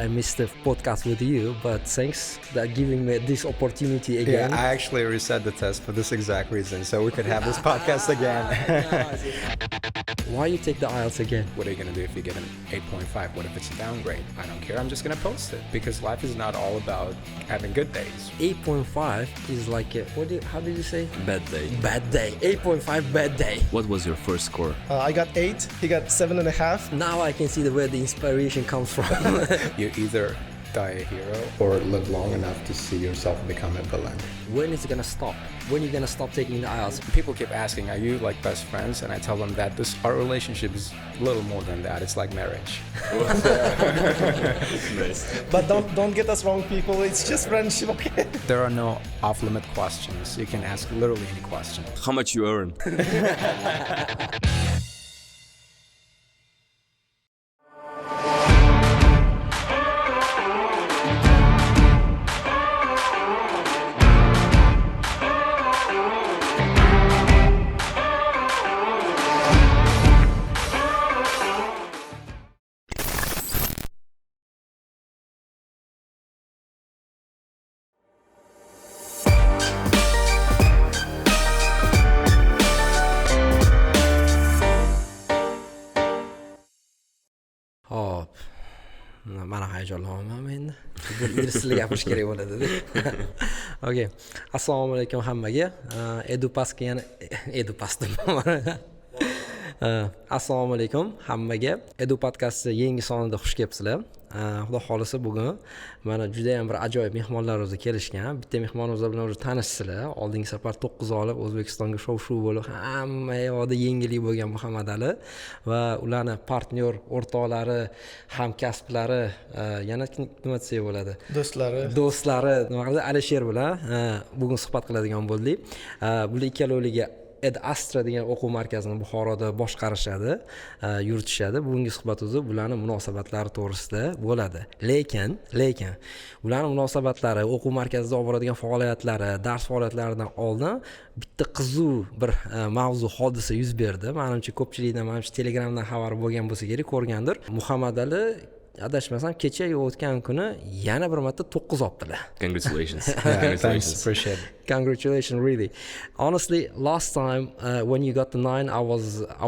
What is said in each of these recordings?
I missed the podcast with you, but thanks for giving me this opportunity again. Yeah, I actually reset the test for this exact reason, so we could have this podcast again. Why you take the IELTS again? What are you going to do if you get an 8.5? What if it's a downgrade? I don't care. I'm just going to post it because life is not all about having good days. 8.5 is like, how did you say? Bad day. Bad day. 8.5 bad day. What was your first score? I got 8, he got 7.5. Now I can see where the inspiration comes from. You either die a hero or live long enough to see yourself become a villain. When is it gonna stop? When are you gonna stop taking the IELTS? People keep asking, are you like best friends? And I tell them that our relationship is a little more than that. It's like marriage. Nice. But don't get us wrong, people. It's just friendship, okay? There are no off-limit questions. You can ask literally any question. How much you earn? Hop. Mana hayajonlanaman endi. Inglizcha gapirish kerak bo'ladi. Okay. Assalomu alaykum hammaga. Edu Podcast Assalomu alaykum hammaga. Edu Podcast yangi sonida xush kelibsizlar. Xudo xolisa bugun mana juda ham bir ajoyib mehmonlarimiz kelishgan. Bitta mehmonimiz bilan o'zi tanishsizlar. Oldingi safar 9 olib O'zbekistonga shov-shuv bo'lib, hamma yoqda yangilik bo'lgan Mukhammadali va ularning partnyor o'rtoqlari, hamkasblari, yana nima desak bo'ladi? Do'stlari, nima qiladi? Alisher bilan bugun suhbat qiladigan bo'ldik. Bular ikkalovlariga Astra degan o'quv markazini Buxoroda boshqarishadi, yuritishadi. Bugungi suhbatimiz bularning munosabatlari to'g'risida bo'ladi. Lekin ularning munosabatlari, o'quv markazida olib boradigan faoliyatlari, dars faoliyatlaridan oldin bitta qiziq bir mavzu hodisa yuz berdi. Menimcha ko'pchilikdan mana shu Telegramdan xabar bo'lgan bo'lsa kerak, ko'rgandir. Muhammadali adashmasam kecha o'tgan kuni yana bir marta 9 olibdilar. Congratulations. Thanks, appreciate it. Congratulations, really. Honestly, last time when you got the 9, I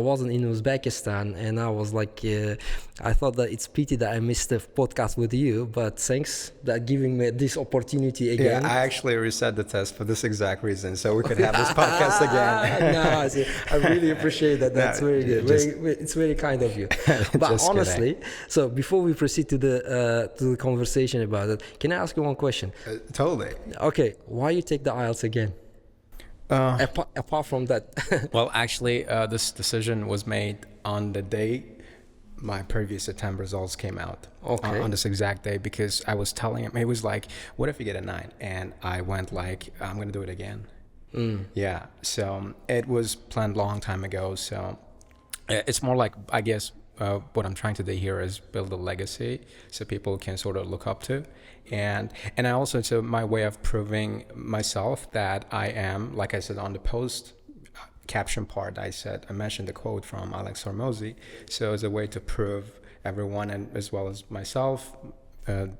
wasn't in Uzbekistan, and I was like, I thought that it's pity that I missed the podcast with you, but thanks for giving me this opportunity again. Yeah, I actually reset the test for this exact reason, so we could have this podcast again. No, I really appreciate that. That's very good. It's very kind of you. But honestly, so before we proceed to the conversation about it, can I ask you one question? Totally. Okay, why you take the IELTS again? Apart from that. Well, actually, this decision was made on the day my previous attempt results came out. Okay. On this exact day, because I was telling him, he was like, what if you get a 9? And I went like, I'm going to do it again. Yeah. So it was planned a long time ago. So it's more like, I guess, what I'm trying to do here is build a legacy so people can sort of look up to. And I also, it's my way of proving myself that I am, like I said on the post caption part, I mentioned the quote from Alex Hormozy. So it's a way to prove everyone, and as well as myself,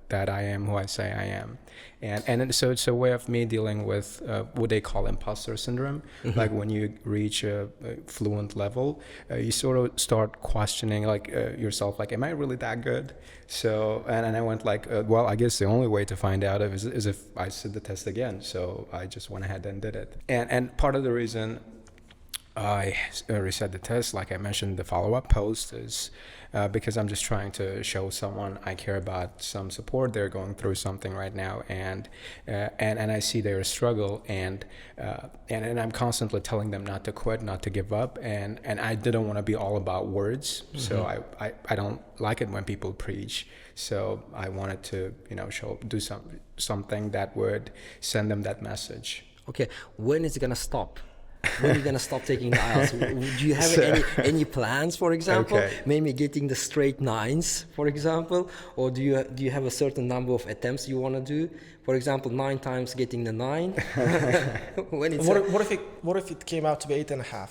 that I am who I say I am. And so it's a way of me dealing with what they call imposter syndrome. Mm-hmm. Like when you reach a fluent level, you sort of start questioning like yourself, like, am I really that good? So, and I went like, well, I guess the only way to find out is if I sit the test again. So I just went ahead and did it. And part of the reason I reset the test, like I mentioned, the follow-up post is because I'm just trying to show someone I care about some support. They're going through something right now, and I see their struggle, and I'm constantly telling them not to quit, not to give up, and I didn't want to be all about words. Mm-hmm. So I don't like it when people preach. So I wanted to do something that would send them that message. Okay, when is it gonna stop? When are you gonna stop taking the IELTS? Do you have any plans, for example? Okay. Maybe getting the straight 9s, for example, or do you have a certain number of attempts you want to do? For example, 9 times getting the 9. What if it came out to be 8.5?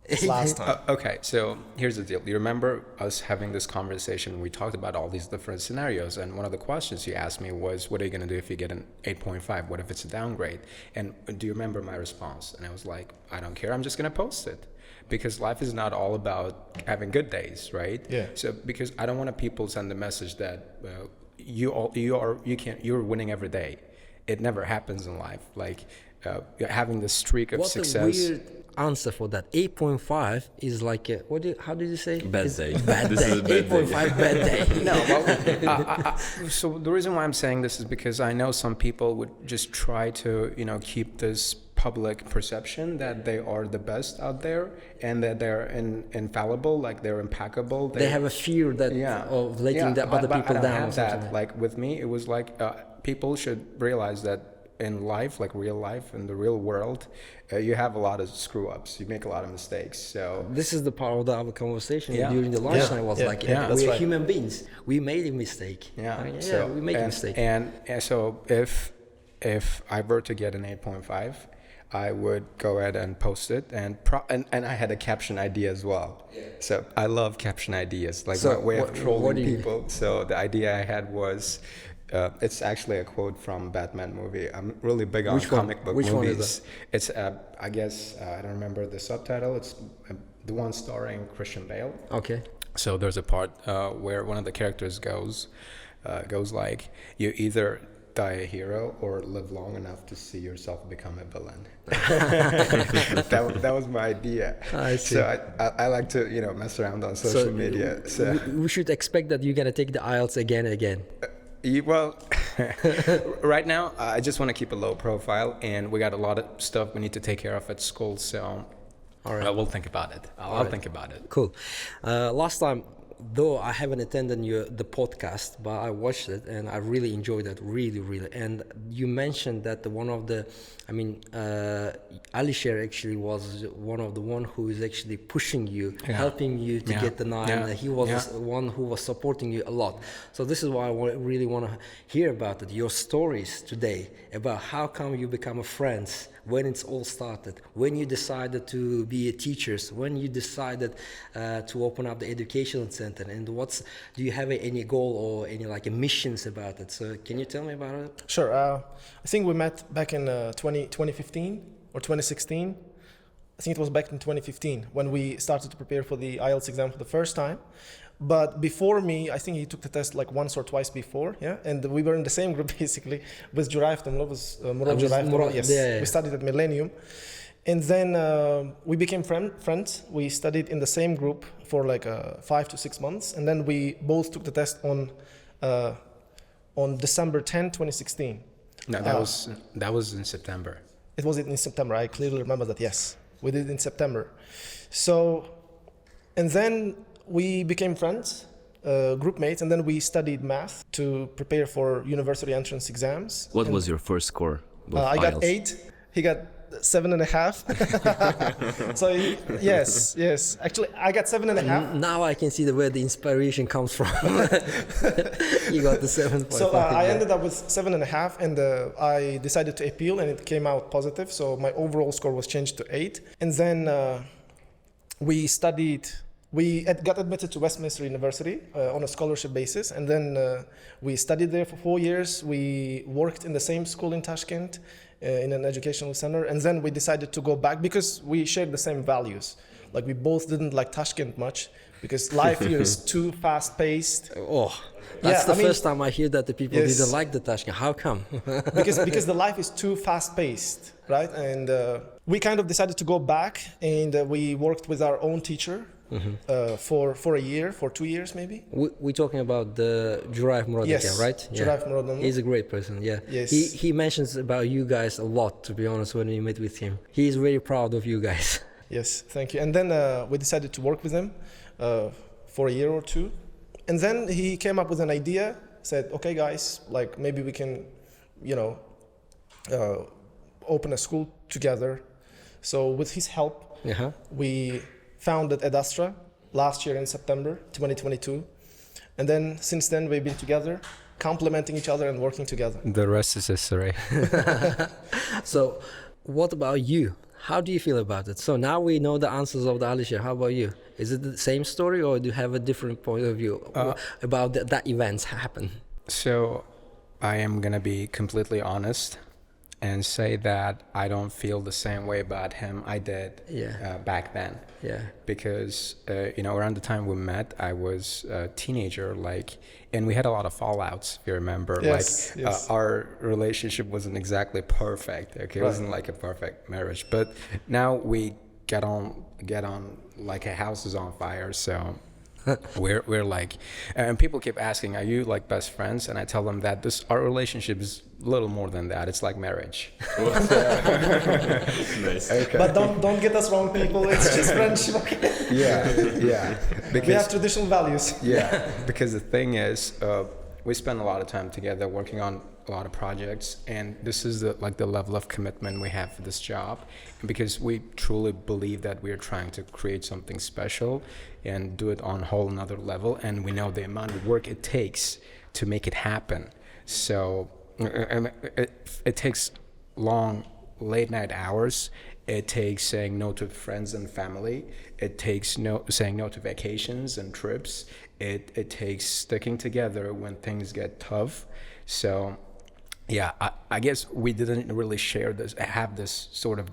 this last time. Okay, so here's the deal. You remember us having this conversation? We talked about all these different scenarios, and one of the questions you asked me was, what are you going to do if you get an 8.5? What if it's a downgrade? And do you remember my response? And I was like, I don't care. I'm just going to post it. Because life is not all about having good days, right? Yeah. So because I don't want people to send the message that you're winning every day. It never happens in life. Like having the streak of What success. a weird answer for that. 8.5 is like a, how did you say? Bad day. Bad This day. is a bad day. 8.5 bad day. No, well, so the reason why I'm saying this is because I know some people would just try to, keep this public perception that they are the best out there and that they're infallible, like they're impeccable. They have a fear that of letting the other people I don't down. have Or something. that. Like with me, it was like people should realize that in life, like real life, in the real world, you have a lot of screw ups. You make a lot of mistakes. So This is the part of our conversation Yeah. during the lunch. Yeah. I was Yeah. like, Yeah. we're That's right. human beings. We made a mistake. So, we make a mistake. And so if I were to get an 8.5, I would go ahead and post it, and I had a caption idea as well. So I love caption ideas, like So my way of what trolling do you- people. So the idea I had was, it's actually a quote from Batman movie. I'm really big on Which one? comic book Which one movies. is It's I guess I don't remember the subtitle. It's the one starring Christian Bale. Okay. So there's a part where one of the characters goes like, you either die a hero or live long enough to see yourself become a villain. that was my idea. I see. So I like to mess around on social media. So we should expect that you're gonna take the IELTS again and again. well, right now I just want to keep a low profile, and we got a lot of stuff we need to take care of at school. So All right. we'll think about it. I'll think about it. Cool. Last time, though I haven't attended the podcast, but I watched it and I really enjoyed it, really. And you mentioned that one of the, Alisher actually was one who is actually pushing you, helping you to get the 9. Yeah. He was the one who was supporting you a lot. So this is why I really want to hear about it, your stories today, about how come you become a friends, when it's all started, when you decided to be a teacher, when you decided to open up the educational center, and do you have any goal or any missions about it? So can you tell me about it? Sure. I think we met back in 2015 or 2016. I think it was back in 2015 when we started to prepare for the IELTS exam for the first time. But before me, I think he took the test like once or twice before, and we were in the same group basically with Juraif, yes. Yeah. We studied at Millennium. And then we became friends. We studied in the same group for like 5 to 6 months. And then we both took the test on December 10, 2016. No, that was in September. It was in September. I clearly remember that, yes. We did it in September. So, and then we became friends, group mates, and then we studied math to prepare for university entrance exams. What was your first score? with I got IELTS? 8. He got 7.5. So yes. Actually, I got 7.5. Now I can see where the inspiration comes from. You got the 7.5. So I ended up with 7.5, and I decided to appeal, and it came out positive. So my overall score was changed to 8. And then we studied. We got admitted to Westminster University on a scholarship basis, and then we studied there for 4 years. We worked in the same school in Tashkent, in an educational center, and then we decided to go back because we shared the same values. Like we both didn't like Tashkent much because life here is too fast-paced. That's the first time I hear that the people Yes. didn't like the Tashkent. How come? because the life is too fast-paced, right? And we kind of decided to go back, and we worked with our own teacher. For a year, for 2 years maybe. We're talking about the Juraif Muradaki, Yes, right? Juraif Muradaki. He's a great person, yeah. Yes. He mentions about you guys a lot, to be honest, when we met with him. He's very proud of you guys. Yes, thank you. And then we decided to work with him for a year or two. And then he came up with an idea, said, okay guys, like maybe we can, open a school together. So with his help, we founded Astra last year in September 2022, and then since then we've been together, complementing each other and working together. The rest is history. So what about you? How do you feel about it? So now we know the answers of the Alisher. How about you? Is it the same story, or do you have a different point of view about that events happen? So I am going to be completely honest and say that I don't feel the same way about him I did back then. Yeah. Because, around the time we met, I was a teenager, and we had a lot of fallouts, if you remember. Yes, Our relationship wasn't exactly perfect, okay? It wasn't like a perfect marriage. But now we get on like a house is on fire, so... we're like, and people keep asking, are you like best friends? And I tell them that our relationship is a little more than that. It's like marriage. Nice. Okay. But don't get us wrong, people. It's just friendship. Yeah. Because, we have traditional values. Yeah, because the thing is, we spend a lot of time together working on a lot of projects, and this is the level of commitment we have for this job, and because we truly believe that we are trying to create something special and do it on a whole another level, and we know the amount of work it takes to make it happen. So it takes long late night hours. It takes saying no to friends and family. It takes saying no to vacations and trips. It takes sticking together when things get tough. So yeah, I guess we didn't really have this sort of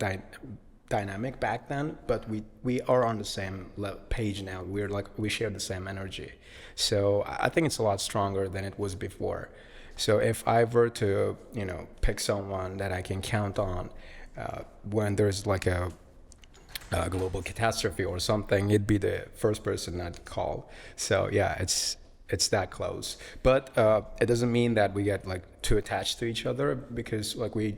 dynamic back then, but we are on the same page now. We share the same energy. So I think it's a lot stronger than it was before. So if I were to, pick someone that I can count on when there's like a global catastrophe or something, it'd be the first person I'd call. So yeah, it's that close. But it doesn't mean that we get like too attached to each other, because like we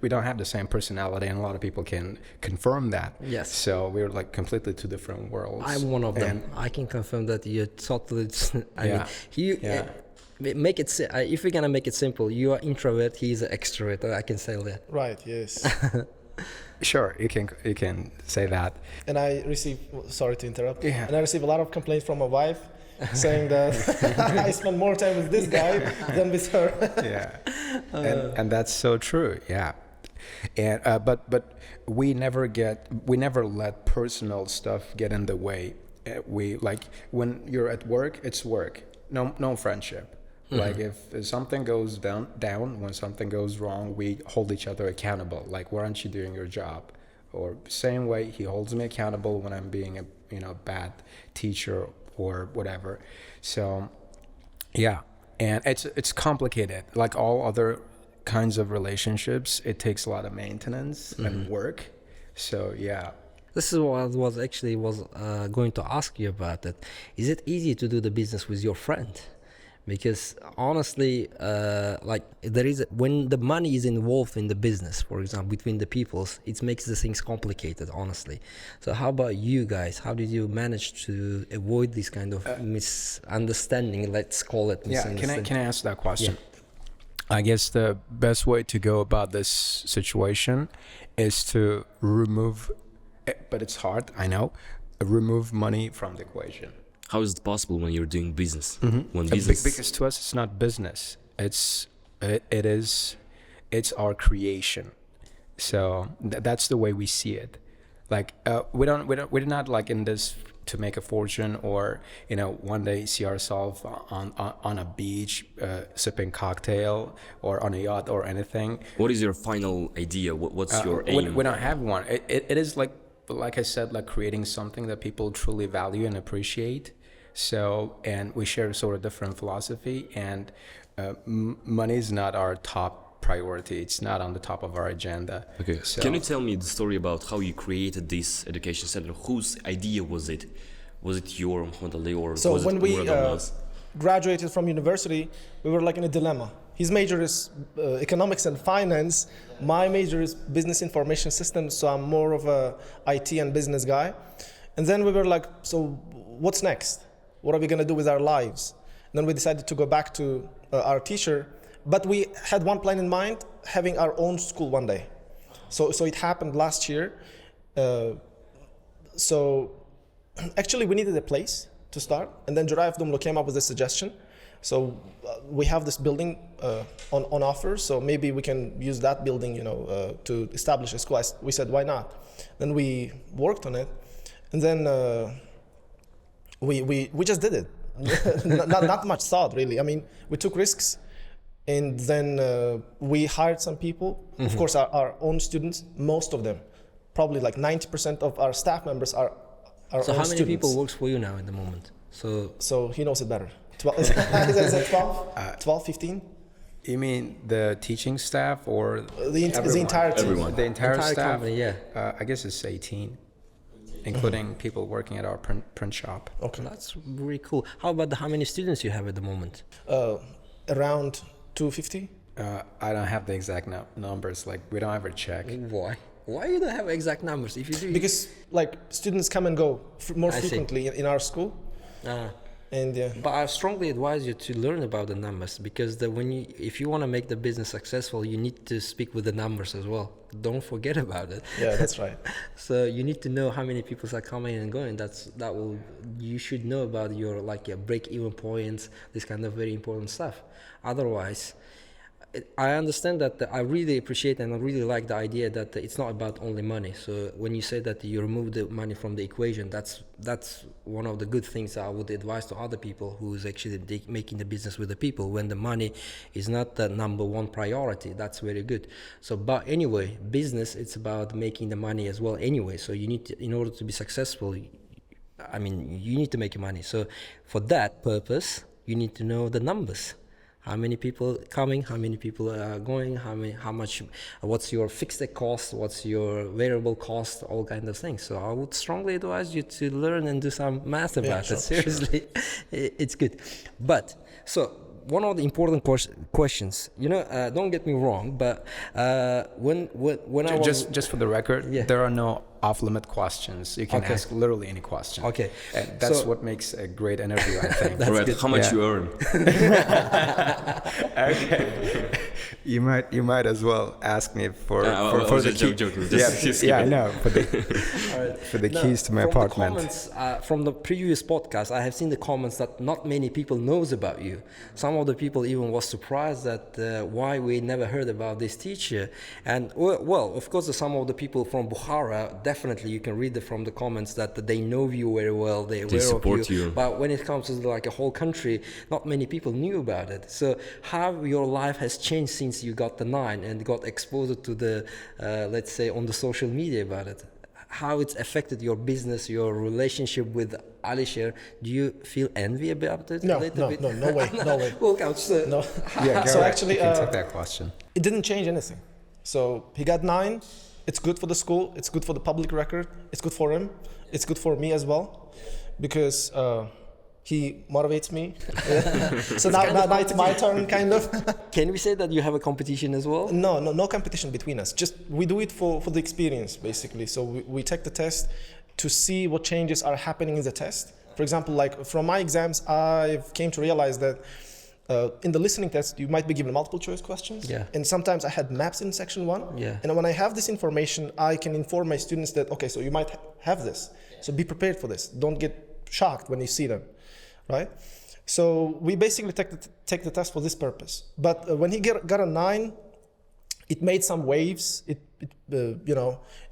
don't have the same personality, and a lot of people can confirm that. Yes. So we're like completely two different worlds. I'm one of them. I can confirm that you're totally. Make it. If we're gonna make it simple, you are introvert. He's an extrovert. I can say that. Right. Yes. Sure, you can say that. And I receive. Sorry to interrupt. Yeah. And I receive a lot of complaints from my wife, saying that I spend more time with this guy than with her. Yeah. And that's so true. Yeah. And but we never let personal stuff get in the way. We like when you're at work, it's work. No friendship. Mm-hmm. Like if something goes down, when something goes wrong, we hold each other accountable. Like, why aren't you doing your job? Or same way, he holds me accountable when I'm being a bad teacher or whatever. So yeah, and it's complicated. Like all other kinds of relationships, it takes a lot of maintenance and work. So yeah. This is what I was going to ask you about. That is it easy to do the business with your friend? Because honestly, when the money is involved in the business, for example, between the peoples, it makes the things complicated, honestly. So how about you guys? How did you manage to avoid this kind of misunderstanding? Let's call it misunderstanding. Can I ask that question? Yeah. I guess the best way to go about this situation is to remove, but it's hard, I know, remove money from the equation. How is it possible when you're doing business? Mm-hmm. When business, because to us it's not business. It's our creation. So that's the way we see it. Like we're not like in this to make a fortune, or one day see ourselves on a beach sipping cocktail or on a yacht or anything. What is your final idea? What's your aim? We don't have one. It is like I said, like creating something that people truly value and appreciate. So, and we share sort of different philosophy, and money is not our top priority. It's not on the top of our agenda. Okay. So, can you tell me the story about how you created this education center? Whose idea was it? Was it your Mukhammadali, or so was when it we graduated from university, we were like in a dilemma. His major is economics and finance. My major is business information systems, so I'm more of a IT and business guy. And then we were like, so what's next? What are we going to do with our lives? And then we decided to go back to our teacher, but we had one plan in mind, having our own school one day. So it happened last year. So actually we needed a place to start, and then Jurayef Dumlo came up with a suggestion. So we have this building on offer, so maybe we can use that building, to establish a school. We said, why not? Then we worked on it, and then we just did it. not much thought, really. I mean, we took risks, and then we hired some people. Of course, our own students, most of them, probably like 90% of our staff members are our So own how many students. people works for you now at the moment? So he knows it better. 12, is that 12? 12, 15? You mean the teaching staff or The entire team. Everyone. the entire staff? company, yeah. I guess it's 18, including people working at our print shop. Okay. That's really cool. How about how many students you have at the moment? Around 250. I don't have the exact numbers. Like we don't ever check. Why? Why you don't have exact numbers? If you do, Because like students come and go more I see. frequently in our school, and yeah. But I strongly advise you to learn about the numbers, because if you want to make the business successful, you need to speak with the numbers as well. Don't forget about it. Yeah, that's right. So you need to know how many people are coming and going. You should know about your break-even points, this kind of very important stuff. Otherwise, I understand that. I really appreciate and I really like the idea that it's not about only money. So when you say that you remove the money from the equation, that's one of the good things I would advise to other people who's actually making the business with the people. When the money is not the number one priority, that's very good. So, but anyway, business, it's about making the money as well anyway. So you need to, in order to be successful, I mean, you need to make money. So for that purpose, you need to know the numbers. How many people coming? How many people are going? How much? What's your fixed cost? What's your variable cost? All kinds of things. So I would strongly advise you to learn and do some math about it. Seriously, it's good. But so one of the important questions, don't get me wrong, but when I was just for the record, there are no off-limit questions. You can ask literally any question. Okay, and that's what makes a great interview, I think. Right, how much you earn? Okay. You might as well ask me for the key. I know for the keys to my apartment. From the previous podcast, I have seen the comments that not many people knows about you. Some of the people even was surprised that why we never heard about this teacher. And well, of course, some of the people from Buxoro, definitely you can read from the comments that they know you very well. They support you. But when it comes to like a whole country, not many people knew about it. So how your life has changed since you got the 9 and got exposed to the, let's say, on the social media about it? How it's affected your business, your relationship with Alisher? Do you feel envy about it? No way. Welcome, sir. No. So actually, you can take that question. It didn't change anything. So he got 9. It's good for the school. It's good for the public record. It's good for him. It's good for me as well, because he motivates me. So now it's my turn, kind of. Can we say that you have a competition as well? No competition between us. Just we do it for the experience, basically. So we take the test to see what changes are happening in the test. For example, like from my exams, I've came to realize that in the listening test, you might be given multiple choice questions. Yeah. And sometimes I had maps in section 1. Yeah. And when I have this information, I can inform my students that, okay, so you might have this. So be prepared for this. Don't get shocked when you see them, right? So we basically take the test for this purpose. But when he got a 9, it made some waves. It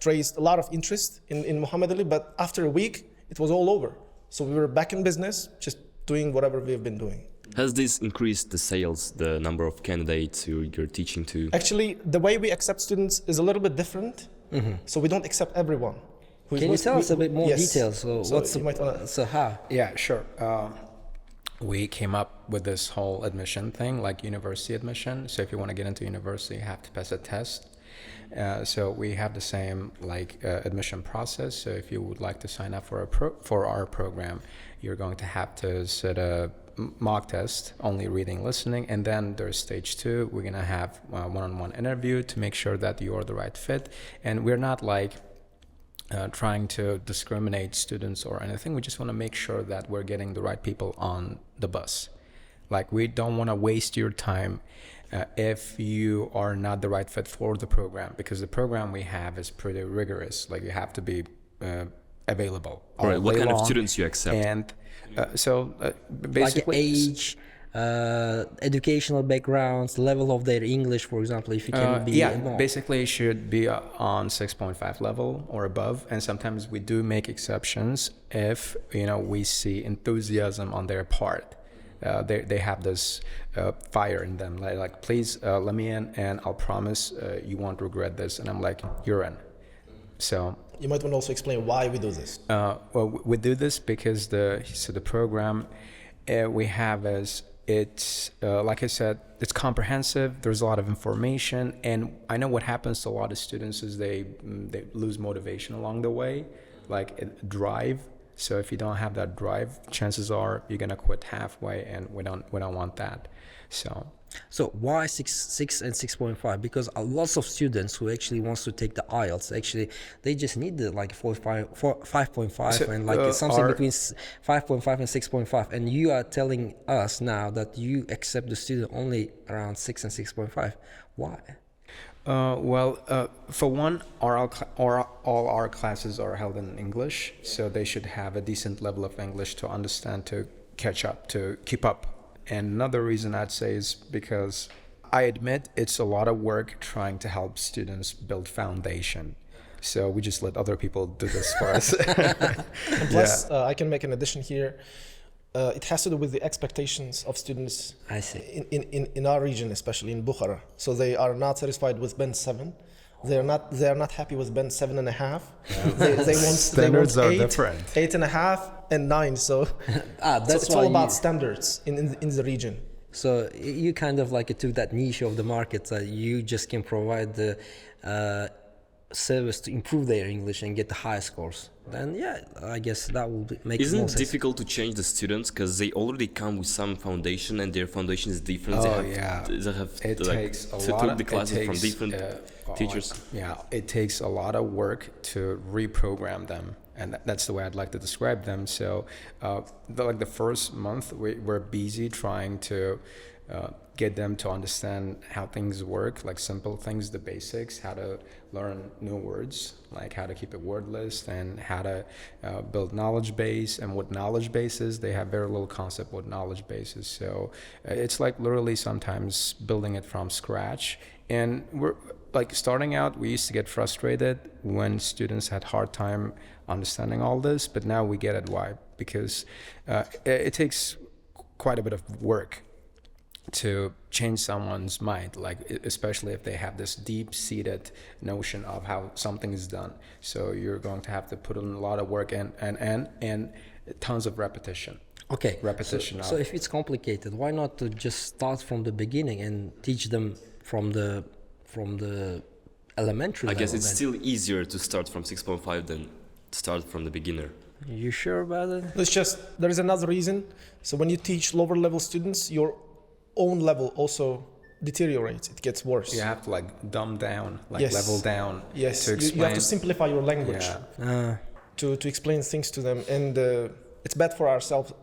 raised a lot of interest in Muhammadali. But after a week, it was all over. So we were back in business, just doing whatever we have been doing. Has this increased the sales, the number of candidates you're teaching to? Actually, the way we accept students is a little bit different. Mm-hmm. So we don't accept everyone. Can you tell us a bit more details? So how? Yeah, sure. We came up with this whole admission thing, like university admission. So if you want to get into university, you have to pass a test. So we have the same admission process. So if you would like to sign up for our program, you're going to have to sit a mock test, only reading, listening, and then there's stage 2. We're gonna have one-on-one interview to make sure that you're the right fit. And we're not trying to discriminate students or anything. We just want to make sure that we're getting the right people on the bus. We don't want to waste your time if you are not the right fit for the program, because the program we have is pretty rigorous. You have to be available. All right. What kind of students you accept? And basically, age, educational backgrounds, level of their English, for example, if you can be more. Basically it should be on 6.5 level or above, and sometimes we do make exceptions if we see enthusiasm on their part. They have this fire in them, like please let me in, and I'll promise you won't regret this. And I'm like, you're in. So you might want to also explain why we do this. Well, we do this because the program we have is, it's like I said, it's comprehensive. There's a lot of information, and I know what happens to a lot of students is they lose motivation along the way, like a drive. So if you don't have that drive, chances are you're gonna quit halfway, and we don't want that. So why 6 and 6.5? Because lots of students who actually wants to take the IELTS, actually they just need the 5.5 So, and something between 5.5 and 6.5, and you are telling us now that you accept the student only around 6 and 6.5. Why? For one, all our classes are held in English, so they should have a decent level of English to understand, to catch up, to keep up. And another reason I'd say is because I admit it's a lot of work trying to help students build foundation. So we just let other people do this for us. And plus, I can make an addition here. It has to do with the expectations of students. I see. In our region, especially in Buxoro. So they are not satisfied with band 7. They are not happy with band 7.5. They want standards are 8, different. 8.5 and 9. So that's it's all about standards in the region. So you kind of took that niche of the market that you just can provide the service to improve their English and get the high scores. Then I guess that will make more sense. Isn't it difficult to change the students because they already come with some foundation and their foundation is different? They have takes a lot took the classes from different teachers. It takes a lot of work to reprogram them, and that's the way I'd like to describe them. So the first month we're busy trying to get them to understand how things work, like simple things, the basics, how to learn new words, like how to keep a word list, and how to build knowledge base, and what knowledge base is. They have very little concept what knowledge base is. So it's like literally sometimes building it from scratch. And we're starting out, we used to get frustrated when students had hard time understanding all this, but now we get it why, because it takes quite a bit of work to change someone's mind, especially if they have this deep-seated notion of how something is done. So you're going to have to put in a lot of work and tons of repetition. Okay. Repetition. So if it's complicated, why not to just start from the beginning and teach them from the elementary level? I guess it's still easier to start from 6.5 than start from the beginner. You sure about it? It's just, there is another reason. So when you teach lower level students, your own level also deteriorates. It gets worse. You have to dumb down, yes. level down. Yes, to explain. you have to simplify your language to explain things to them, and it's bad for ourselves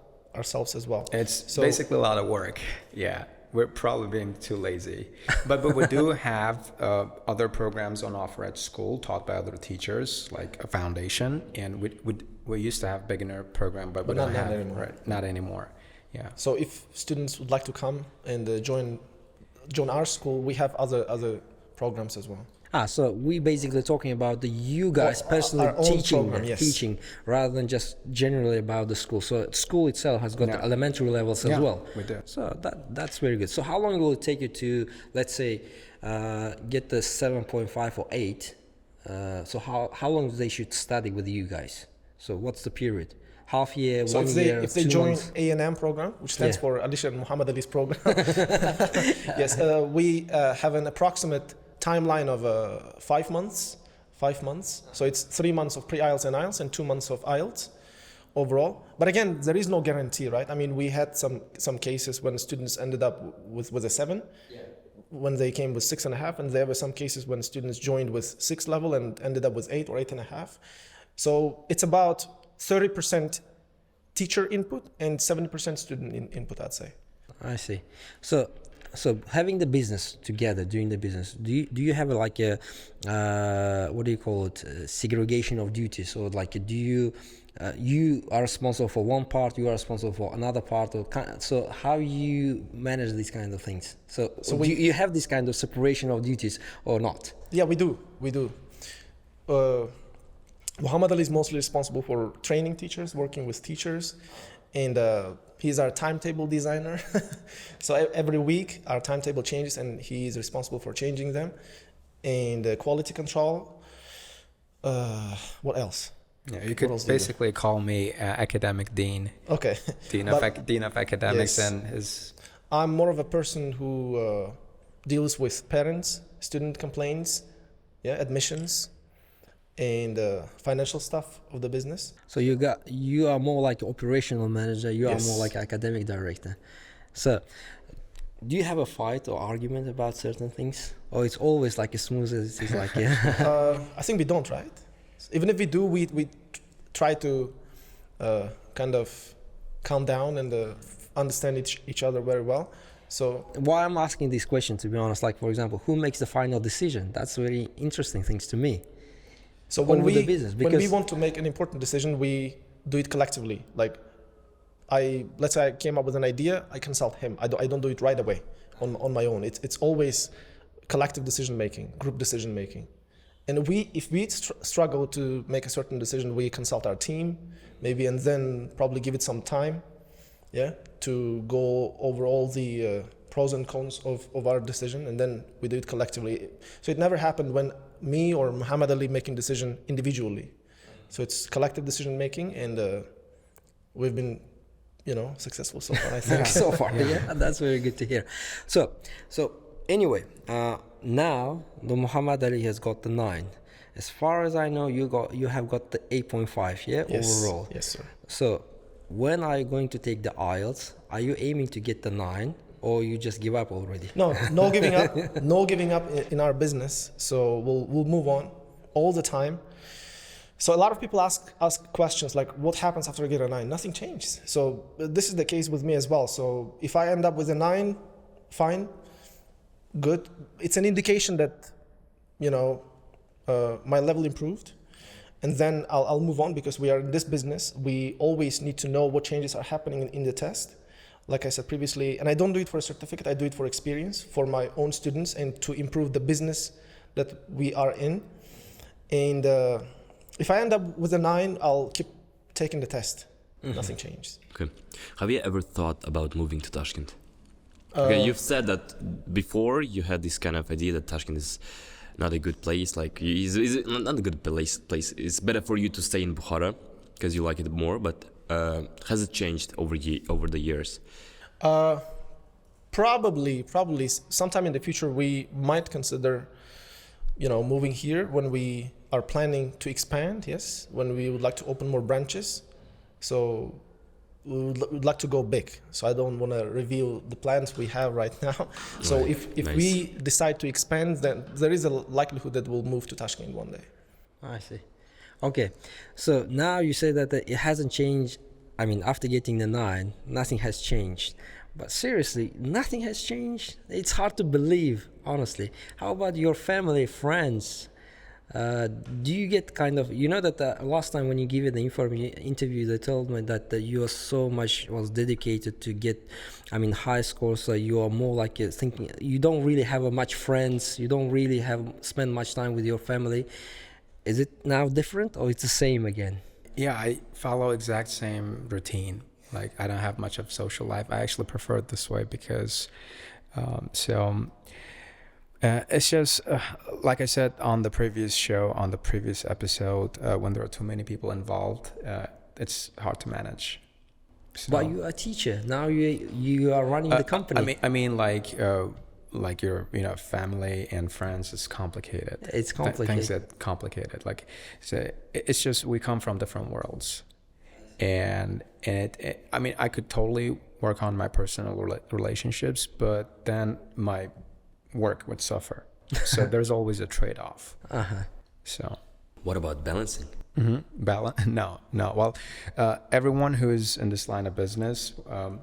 as well. It's basically a lot of work. Yeah, we're probably being too lazy, but we do have other programs on offer at school taught by other teachers, like a foundation, and we used to have beginner program, but we don't have anymore. Right, not anymore. Yeah. So if students would like to come and join our school, we have other programs as well. So we basically talking about you guys personally teaching rather than just generally about the school. So school itself has got the elementary levels as well. We do. So that's very good. So how long will it take you to, let's say, get the 7.5 or 8? So how long they should study with you guys? So what's the period? Half year, so 1 year, if they 2 join months? A&M program, which stands for Alisher and Muhammadali's program, yes, we have an approximate timeline of 5 months. 5 months. So it's 3 months of pre-IELTS and IELTS and 2 months of IELTS overall. But again, there is no guarantee, right? I mean, we had some cases when students ended up with a 7. When they came with 6.5, and there were some cases when students joined with 6 level and ended up with 8 or 8.5. So it's about 30% teacher input and 70% student input, I'd say. I see. So having the business together, doing the business, do you have what do you call it, segregation of duties? Or do you you are responsible for one part, you are responsible for another part. So how you manage these kind of things? So you have this kind of separation of duties or not? Yeah, we do. Muhammadali is mostly responsible for training teachers, working with teachers, and he's our timetable designer. So every week our timetable changes and he is responsible for changing them. And quality control. What else? Yeah, you could basically call me academic dean. Okay. Dean of academics, yes. and his. I'm more of a person who deals with parents, student complaints, admissions, and financial stuff of the business. So you are more like operational manager. You Yes. are more like academic director. So do you have a fight or argument about certain things, or it's always like as smooth as it is? Like I think we don't, right? Even if we do, we try to kind of calm down and understand each other very well. So why I'm asking this question, to be honest, like for example, who makes the final decision? That's very interesting things to me. So when the business, when we want to make an important decision, we do it collectively. Like let's say I came up with an idea, I consult him. I don't do it right away on my own. It's always collective decision making, group decision making. And if we struggle to make a certain decision, we consult our team maybe, and then probably give it some time, to go over all the pros and cons of our decision, and then we do it collectively. So it never happened when me or Muhammadali making decision individually. So it's collective decision making, and we've been, successful so far, I think. So far, yeah, that's very good to hear. So anyway, now the Muhammadali has got the 9. As far as I know, you have got the 8.5, Yes. overall. Yes, sir. So when are you going to take the IELTS? Are you aiming to get the 9, or you just give up already? No giving up. No giving up in our business. So we'll move on all the time. So a lot of people ask questions like, what happens after I get a 9? Nothing changes. So this is the case with me as well. So if I end up with a 9, fine, good. It's an indication that, my level improved. And then I'll move on, because we are in this business. We always need to know what changes are happening in the test. Like I said previously, and I don't do it for a certificate, I do it for experience, for my own students, and to improve the business that we are in. And if I end up with a 9, I'll keep taking the test. Mm-hmm. Nothing changes. Okay. Have you ever thought about moving to Tashkent? Okay, you've said that before you had this kind of idea that Tashkent is not a good place. Like, is not a good place. It's better for you to stay in Buxoro because you like it more. But has it changed over the years? Probably. Sometime in the future, we might consider, moving here when we are planning to expand. Yes, when we would like to open more branches. So we would like to go big. So I don't want to reveal the plans we have right now. So right. if Nice. we decide to expand, then there is a likelihood that we'll move to Tashkent one day. I see. Okay, so now you say that it hasn't changed. I mean, after getting the 9, nothing has changed. But seriously, nothing has changed? It's hard to believe, honestly. How about your family, friends? Do you get kind of, that last time when you gave it the interview, they told me that you are so much was dedicated to get, high scores. So you are more like thinking, you don't really have much friends. You don't really spend much time with your family. Is it now different, or it's the same again? Yeah, I follow exact same routine. Like, I don't have much of social life. I actually prefer it this way because, it's just, like I said on the previous episode, when there are too many people involved, it's hard to manage. So, But you are a teacher. Now you are running the company. Like your family and friends is complicated. It's complicated. Things that complicated. Like, so it's just we come from different worlds, and I could totally work on my personal relationships, but then my work would suffer. So there's always a trade-off. So What about balancing? No. Well, everyone who is in this line of business,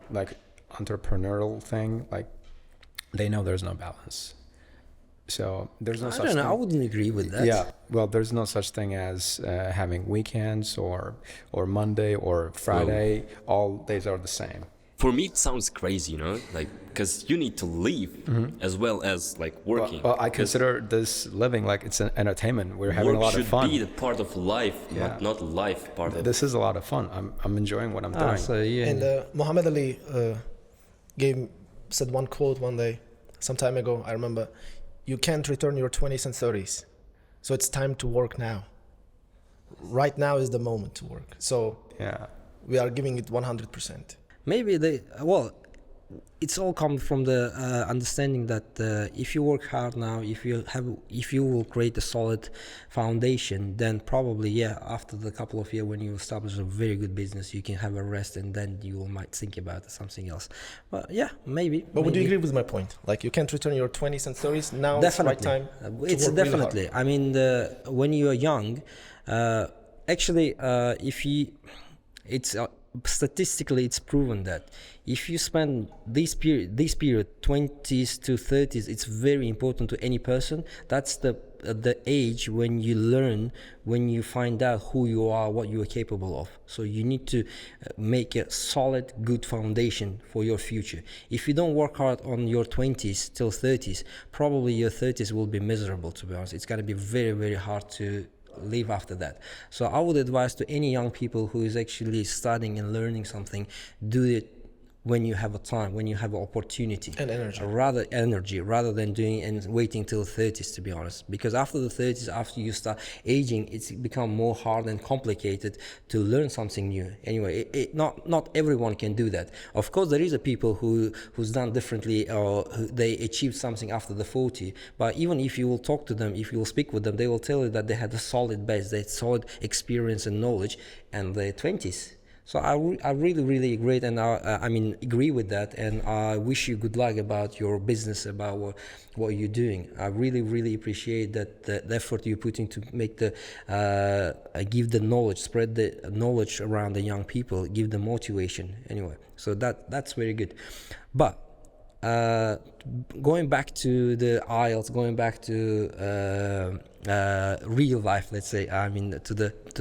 like entrepreneurial thing, like, they know there's no balance. So there's no I such don't know. thing. I wouldn't agree with that. Yeah, well, there's no such thing as having weekends or Monday or Friday. All days are the same. For me, it sounds crazy, you know, like because you need to live as well as like working. Well, I consider this living like it's an entertainment. We're having Work a lot of fun. should be the part of life, Yeah. not life part of. This is a lot of fun. I'm enjoying what I'm doing. So yeah. And Muhammadali said one quote one day, some time ago, I remember, you can't return your 20s and 30s. So it's time to work now. Right now is the moment to work. So Yeah. we are giving it 100%. Maybe it's all come from the understanding that if you work hard now, if you will create a solid foundation, then probably after the couple of years when you establish a very good business, you can have a rest, and then you might think about something else. But maybe. But would you agree with my point? Like you can't return your 20s and 30s now. Definitely. It's the right time. It's to work really definitely. hard. I mean, when you are young, actually, statistically it's proven that if you spend this period 20s to 30s, it's very important to any person. That's the age when you learn, when you find out who you are, what you are capable of. So you need to make a solid, good foundation for your future. If you don't work hard on your 20s till 30s, probably your 30s will be miserable, to be honest. It's going to be very, very hard to live after that. So I would advise to any young people who is actually studying and learning something, do it when you have a time, when you have an opportunity And energy. rather than doing and waiting till 30s, to be honest. Because after the 30s, after you start aging, it's become more hard and complicated to learn something new. Anyway, not everyone can do that. Of course, there is a people who's done differently, or they achieved something after the 40. But even if you will talk to them, if you will speak with them, they will tell you that they had a solid base, they had solid experience and knowledge in their 20s. So I really agree, and agree with that, and I wish you good luck about your business, about what you're doing. I really appreciate that the effort you put into make give the knowledge, spread the knowledge around the young people, give them motivation. Anyway, so that's very good. But going back to the IELTS, going back to real life, let's say, to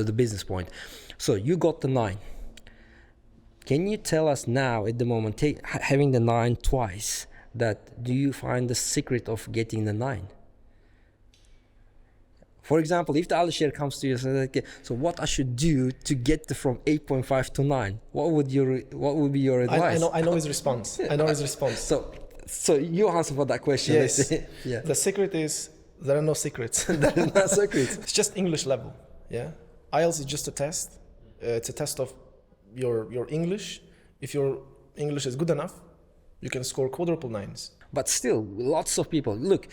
the business point. So you got the 9. Can you tell us now, at the moment, having the 9 twice, that do you find the secret of getting the 9? For example, if the Alisher comes to you and says, okay, so what I should do to get from 8.5 to 9? What would be your advice? I know his response. So you answer for that question. Yes. Yeah. The secret is there are no secrets. There are no secrets. It's just English level. Yeah. IELTS is just a test. It's a test of your English. If your English is good enough, you can score quadruple 9s. But still, lots of people look.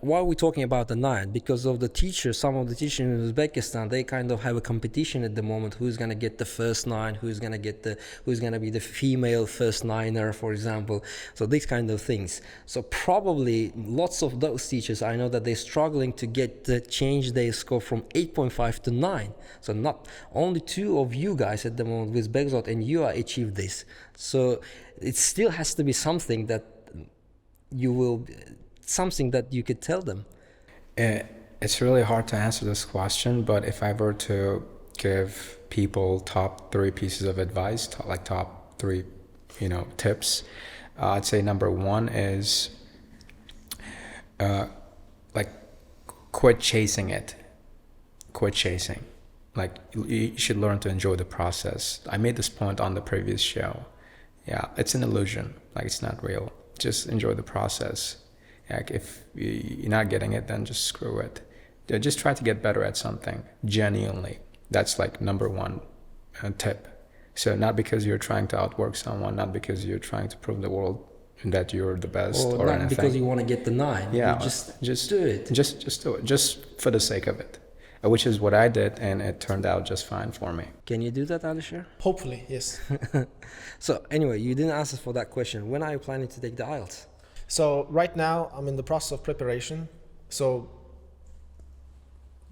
Why are we talking about the 9? Because of the teachers. Some of the teachers in Uzbekistan, they kind of have a competition at the moment. Who's gonna get the first 9? Who's gonna be the female first 9er, for example? So these kind of things. So probably lots of those teachers, I know that they're struggling to change their score from 8.5 to 9. So not only 2 of you guys at the moment with Begzot and you achieved this. So it still has to be something that something that you could tell them. It's really hard to answer this question, but if I were to give people top 3 pieces of advice, top 3, tips, I'd say number 1 is quit chasing it. Quit chasing. You should learn to enjoy the process. I made this point on the previous show. Yeah, it's an illusion. It's not real. Just enjoy the process. If you're not getting it, then just screw it. Just try to get better at something, genuinely. That's number 1 tip. So not because you're trying to outwork someone, not because you're trying to prove the world that you're the best or not anything. Because you want to get the 9. Yeah, just do it. Just do it, just for the sake of it, which is what I did, and it turned out just fine for me. Can you do that, Alisher? Hopefully, yes. So anyway, you didn't answer for that question. When are you planning to take the IELTS? So right now I'm in the process of preparation. So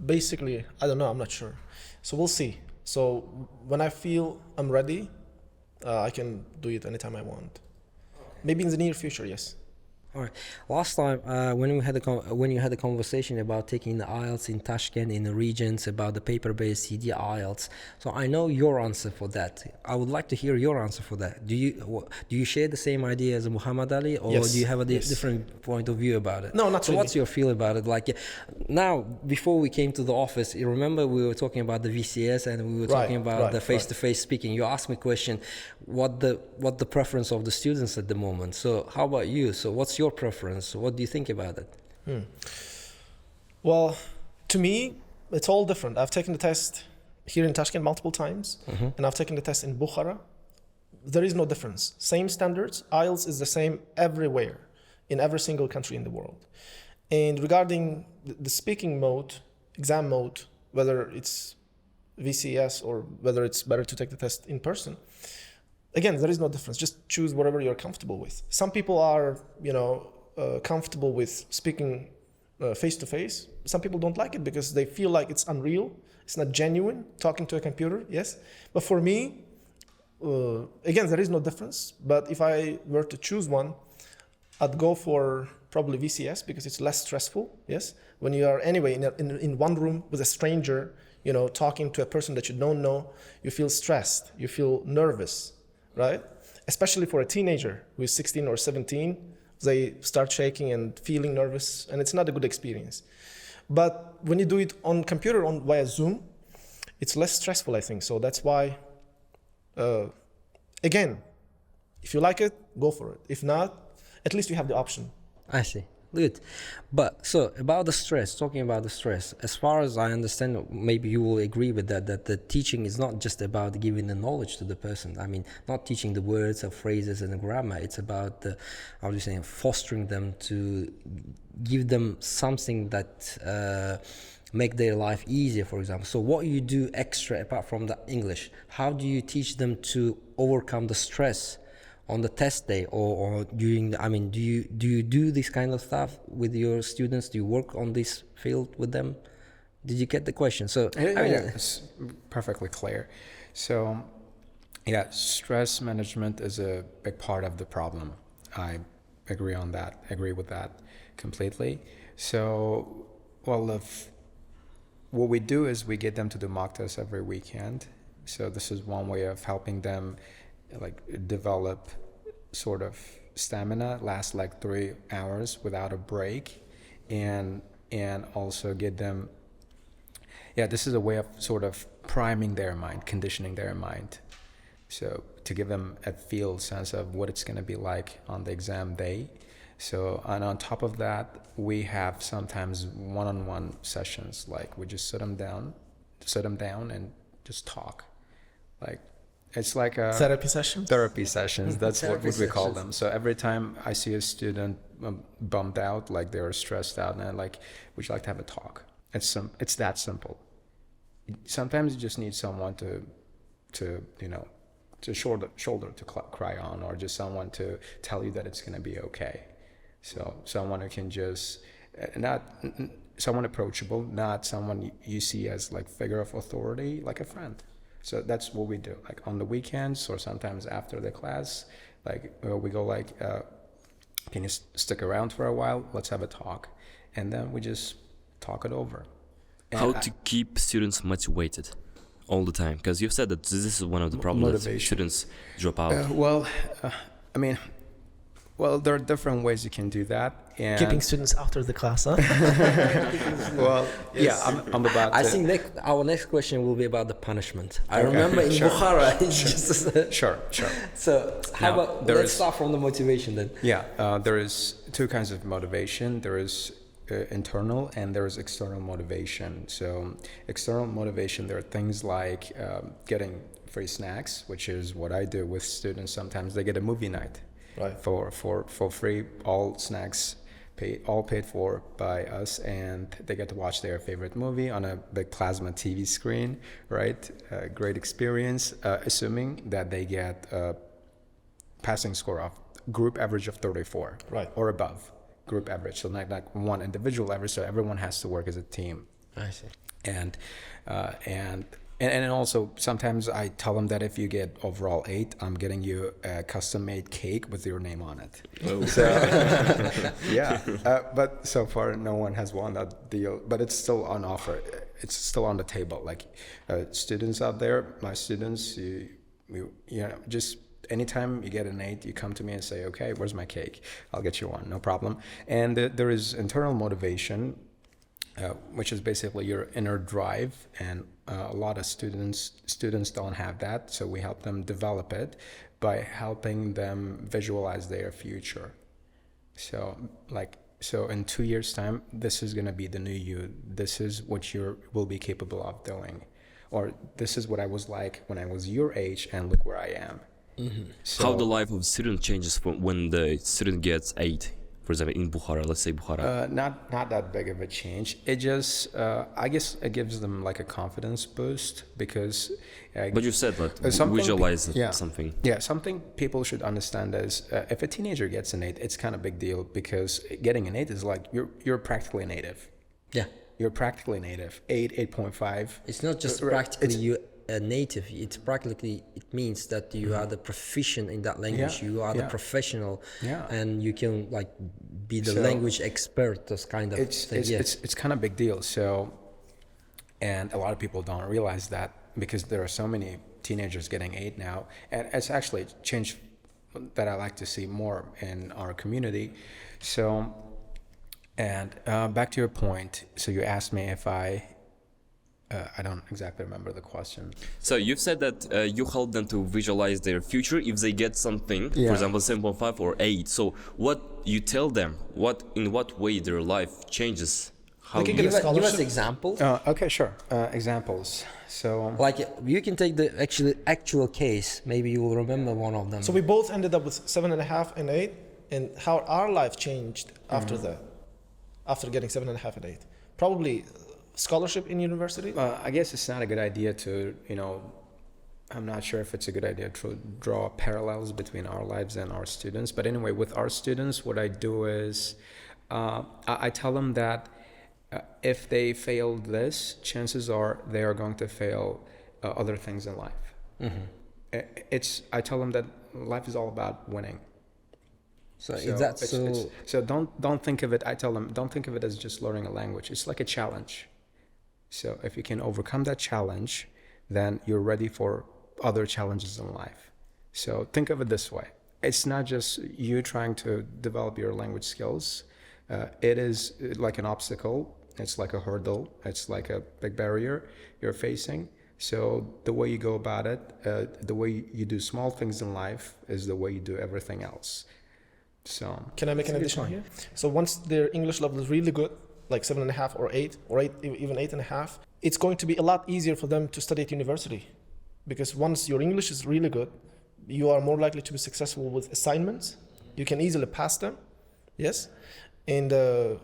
basically, I don't know, I'm not sure. So we'll see. So when I feel I'm ready, I can do it anytime I want. Maybe in the near future, yes. All right. Last time, when you had a conversation about taking the IELTS in Tashkent, in the regions, about the paper-based CD IELTS, so I know your answer for that. I would like to hear your answer for that. Do you share the same idea as Muhammadali, or Yes. do you have a Yes. different point of view about it? No, not So really. what's your feel about it? Like now, before we came to the office, you remember we were talking about the VCS and we were talking about the face-to-face speaking. You asked me a question, what the preference of the students at the moment. So how about you? So what's your preference? What do you think about it? Well, to me, it's all different. I've taken the test here in Tashkent multiple times, and I've taken the test in Buxoro. There is no difference. Same standards. IELTS is the same everywhere, in every single country in the world. And regarding the speaking mode, exam mode, whether it's VCS or whether it's better to take the test in person, again, there is no difference. Just choose whatever you're comfortable with. Some people are, comfortable with speaking face-to-face. Some people don't like it because they feel like it's unreal. It's not genuine, talking to a computer, yes. But for me, again, there is no difference. But if I were to choose one, I'd go for probably VCS because it's less stressful, yes. When you are anyway in one room with a stranger, talking to a person that you don't know, you feel stressed, you feel nervous, right? Especially for a teenager who is 16 or 17, they start shaking and feeling nervous, and it's not a good experience. But when you do it on computer, via Zoom, it's less stressful, I think. So that's why, again, if you like it, go for it. If not, at least you have the option. I see. Good. But so about the stress, talking about the stress, as far as I understand, maybe you will agree with that the teaching is not just about giving the knowledge to the person. I mean, not teaching the words or phrases and the grammar. It's about fostering them to give them something that make their life easier, for example. So what you do extra apart from the English, how do you teach them to overcome the stress on the test day or during do you do this kind of stuff with your students? Do you work on this field with them? Did you get the question? So it's perfectly clear. So stress management is a big part of the problem. I agree with that completely. So what we do is we get them to do mock tests every weekend. So this is one way of helping them develop sort of stamina, last 3 hours without a break, and also get them, this is a way of sort of priming their mind, conditioning their mind, so to give them a sense of what it's going to be like on the exam day. So, and on top of that, we have sometimes one-on-one sessions, we just sit them down and just talk. It's like a therapy sessions. That's what we call them. So every time I see a student bummed out, they're stressed out, and would you like to have a talk? It's that simple. Sometimes you just need someone to shoulder to cry on, or just someone to tell you that it's going to be okay. So someone who can just not someone approachable, not someone you see as figure of authority, like a friend. So that's what we do. On the weekends or sometimes after the class, we go can you stick around for a while? Let's have a talk. And then we just talk it over. And how to keep students motivated all the time? Because you've said that this is one of the problems that students drop out. There are different ways you can do that. And Keeping students after the class, huh? I'm about to... I think our next question will be about the punishment. I remember in Buxoro, it's just... Sure. So how about, let's start from the motivation then. There is two kinds of motivation. There is internal and there is external motivation. So external motivation, there are things like getting free snacks, which is what I do with students. Sometimes they get a movie night. Right. For free, all snacks paid for by us, and they get to watch their favorite movie on a big plasma TV screen, right? Great experience, assuming that they get a passing score of group average of 34, right, or above group average. So not like one individual average. So everyone has to work as a team. I see. And And also sometimes I tell them that if you get overall 8, I'm getting you a custom-made cake with your name on it. Oh. So yeah, but so far no one has won that deal. But it's still on offer. It's still on the table. Like students out there, my students, you know, just anytime you get an 8, you come to me and say, okay, where's my cake? I'll get you one, no problem. And there is internal motivation, which is basically your inner drive, and a lot of students don't have that, so we help them develop it by helping them visualize their future. So in 2 years' time, this is going to be the new you. This is what you will be capable of doing, or this is what I was like when I was your age, and look where I am. Mm-hmm. So, how the life of student changes when the student gets 8, for example, in Bukhara, let's say Bukhara. Not that big of a change. It just, I guess it gives them like a confidence boost, because... But you said that, visualize something. Yeah, something people should understand is if a teenager gets an 8, it's kind of a big deal, because getting an 8 is like you're practically native. Yeah. You're practically native. 8, 8.5. It's not just practically you a native. It's practically, it means that you are the proficient in that language. You are the professional, and you can like be the language expert. This kind of thing. It's kind of a big deal. So, and a lot of people don't realize that, because there are so many teenagers getting 8 now, and it's actually a change that I like to see more in our community. So, and back to your point. So you asked me if I don't exactly remember the question. So you've said that you help them to visualize their future if they get something, for example, 7.5 or 8. So what you tell them, in what way their life changes? How They can you- get a Give us scholarship. examples. Okay, sure. Examples. So Like you can take the actual case. Maybe you will remember one of them. So we both ended up with 7.5 and 8, and how our life changed after that, after getting 7.5 and 8. Probably scholarship in university. I guess it's not a good idea to, I'm not sure if it's a good idea to draw parallels between our lives and our students. But anyway, with our students, what I do is I tell them that if they fail this, chances are they are going to fail other things in life. I tell them that life is all about winning. So is that so? So don't think of it. I tell them, don't think of it as just learning a language. It's like a challenge. So if you can overcome that challenge, then you're ready for other challenges in life. So think of it this way. It's not just you trying to develop your language skills. It is like an obstacle. It's like a hurdle. It's like a big barrier you're facing. So the way you go about it, the way you do small things in life is the way you do everything else. So Can I make an addition here? So once their English level is really good, like 7.5 or 8, even 8.5, it's going to be a lot easier for them to study at university. Because once your English is really good, you are more likely to be successful with assignments. You can easily pass them, yes? And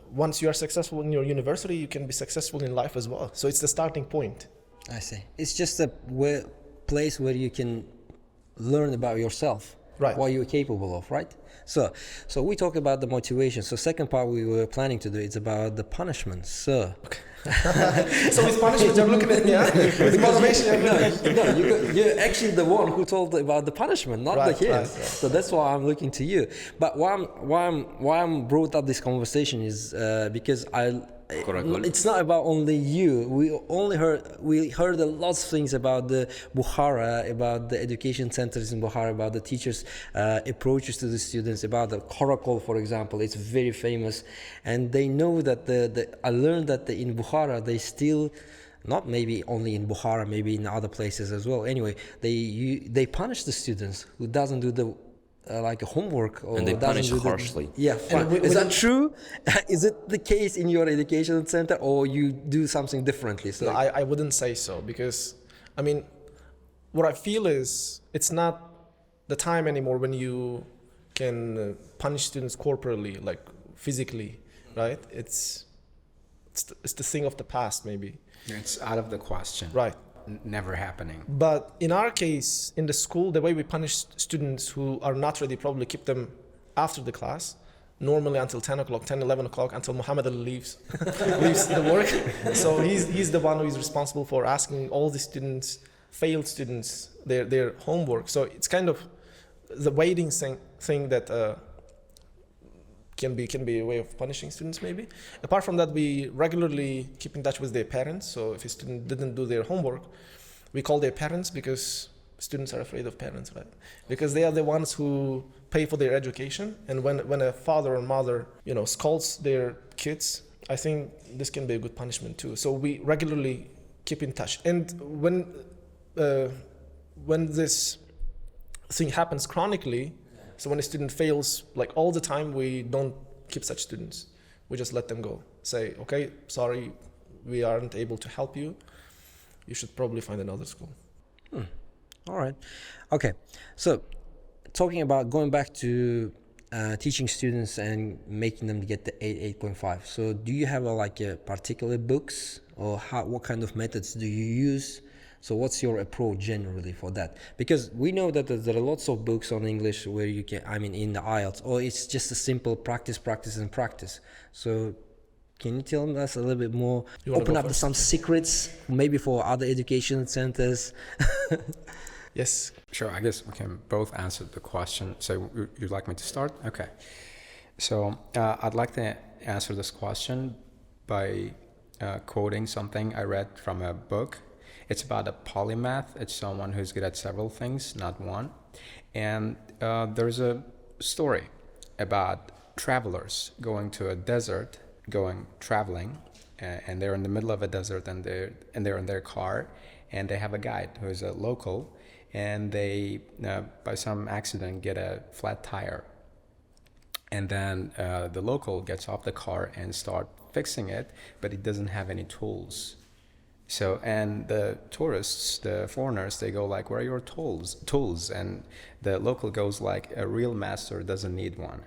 once you are successful in your university, you can be successful in life as well. So it's the starting point. I see. It's just a place where you can learn about yourself, Right. what you're capable of, right? So we talk about the motivation. So second part we were planning to do, it's about the punishment. So So with punishment, you're looking at me, yeah? With motivation, you're looking at me. no, you're actually the one who told about the punishment, not the kids. Right. So that's why I'm looking to you. But why I'm brought up this conversation is because it's not about only you. We heard a lot of things about the Bukhara, about the education centers in Bukhara, about the teachers' approaches to the students, about the Coracle, for example. It's very famous, and they know that I learned that in Bukhara they still, not maybe only in Bukhara, maybe in other places as well. Anyway, they punish the students who doesn't do the like a homework, or And they doesn't punish do harshly. Fine. Is that true? Is it the case in your education center, or you do something differently? So No, I wouldn't say so, because, I mean, what I feel is it's not the time anymore when you can punish students corporally, like physically, right? It's the thing of the past, maybe. it's out of the question. Right. Never happening. But in our case, in the school, the way we punish students who are not ready, probably keep them after the class, normally until 10 o'clock, 10, 11 o'clock, until Muhammadali leaves the work. So he's the one who is responsible for asking all the students, failed students, their homework. So it's kind of the waiting thing that can be a way of punishing students maybe. Apart from that, we regularly keep in touch with their parents. So if a student didn't do their homework, we call their parents, because students are afraid of parents, right? Because they are the ones who pay for their education. And when a father or mother, scolds their kids, I think this can be a good punishment too. So we regularly keep in touch. And when this thing happens chronically, so when a student fails like all the time, we don't keep such students. We just let them go. Say, okay, sorry, we aren't able to help you. You should probably find another school. All right. Okay. So talking about going back to teaching students and making them get the 8.5. So do you have a particular books, or what kind of methods do you use? So what's your approach generally for that? Because we know that there are lots of books on English where you can, in the IELTS, or it's just a simple practice. So can you tell us a little bit more, open up some secrets, maybe for other education centers? Yes. Sure, I guess we can both answer the question. So you'd like me to start? Okay. So I'd like to answer this question by quoting something I read from a book. It's about a polymath. It's someone who's good at several things, not one. And there's a story about travelers going to a desert, traveling, and they're in the middle of a desert, and they're in their car, and they have a guide who is a local, and they by some accident get a flat tire, and then the local gets off the car and start fixing it, but he doesn't have any tools. So, and the tourists, the foreigners, they go like, where are your tools? And the local goes like, a real master doesn't need one.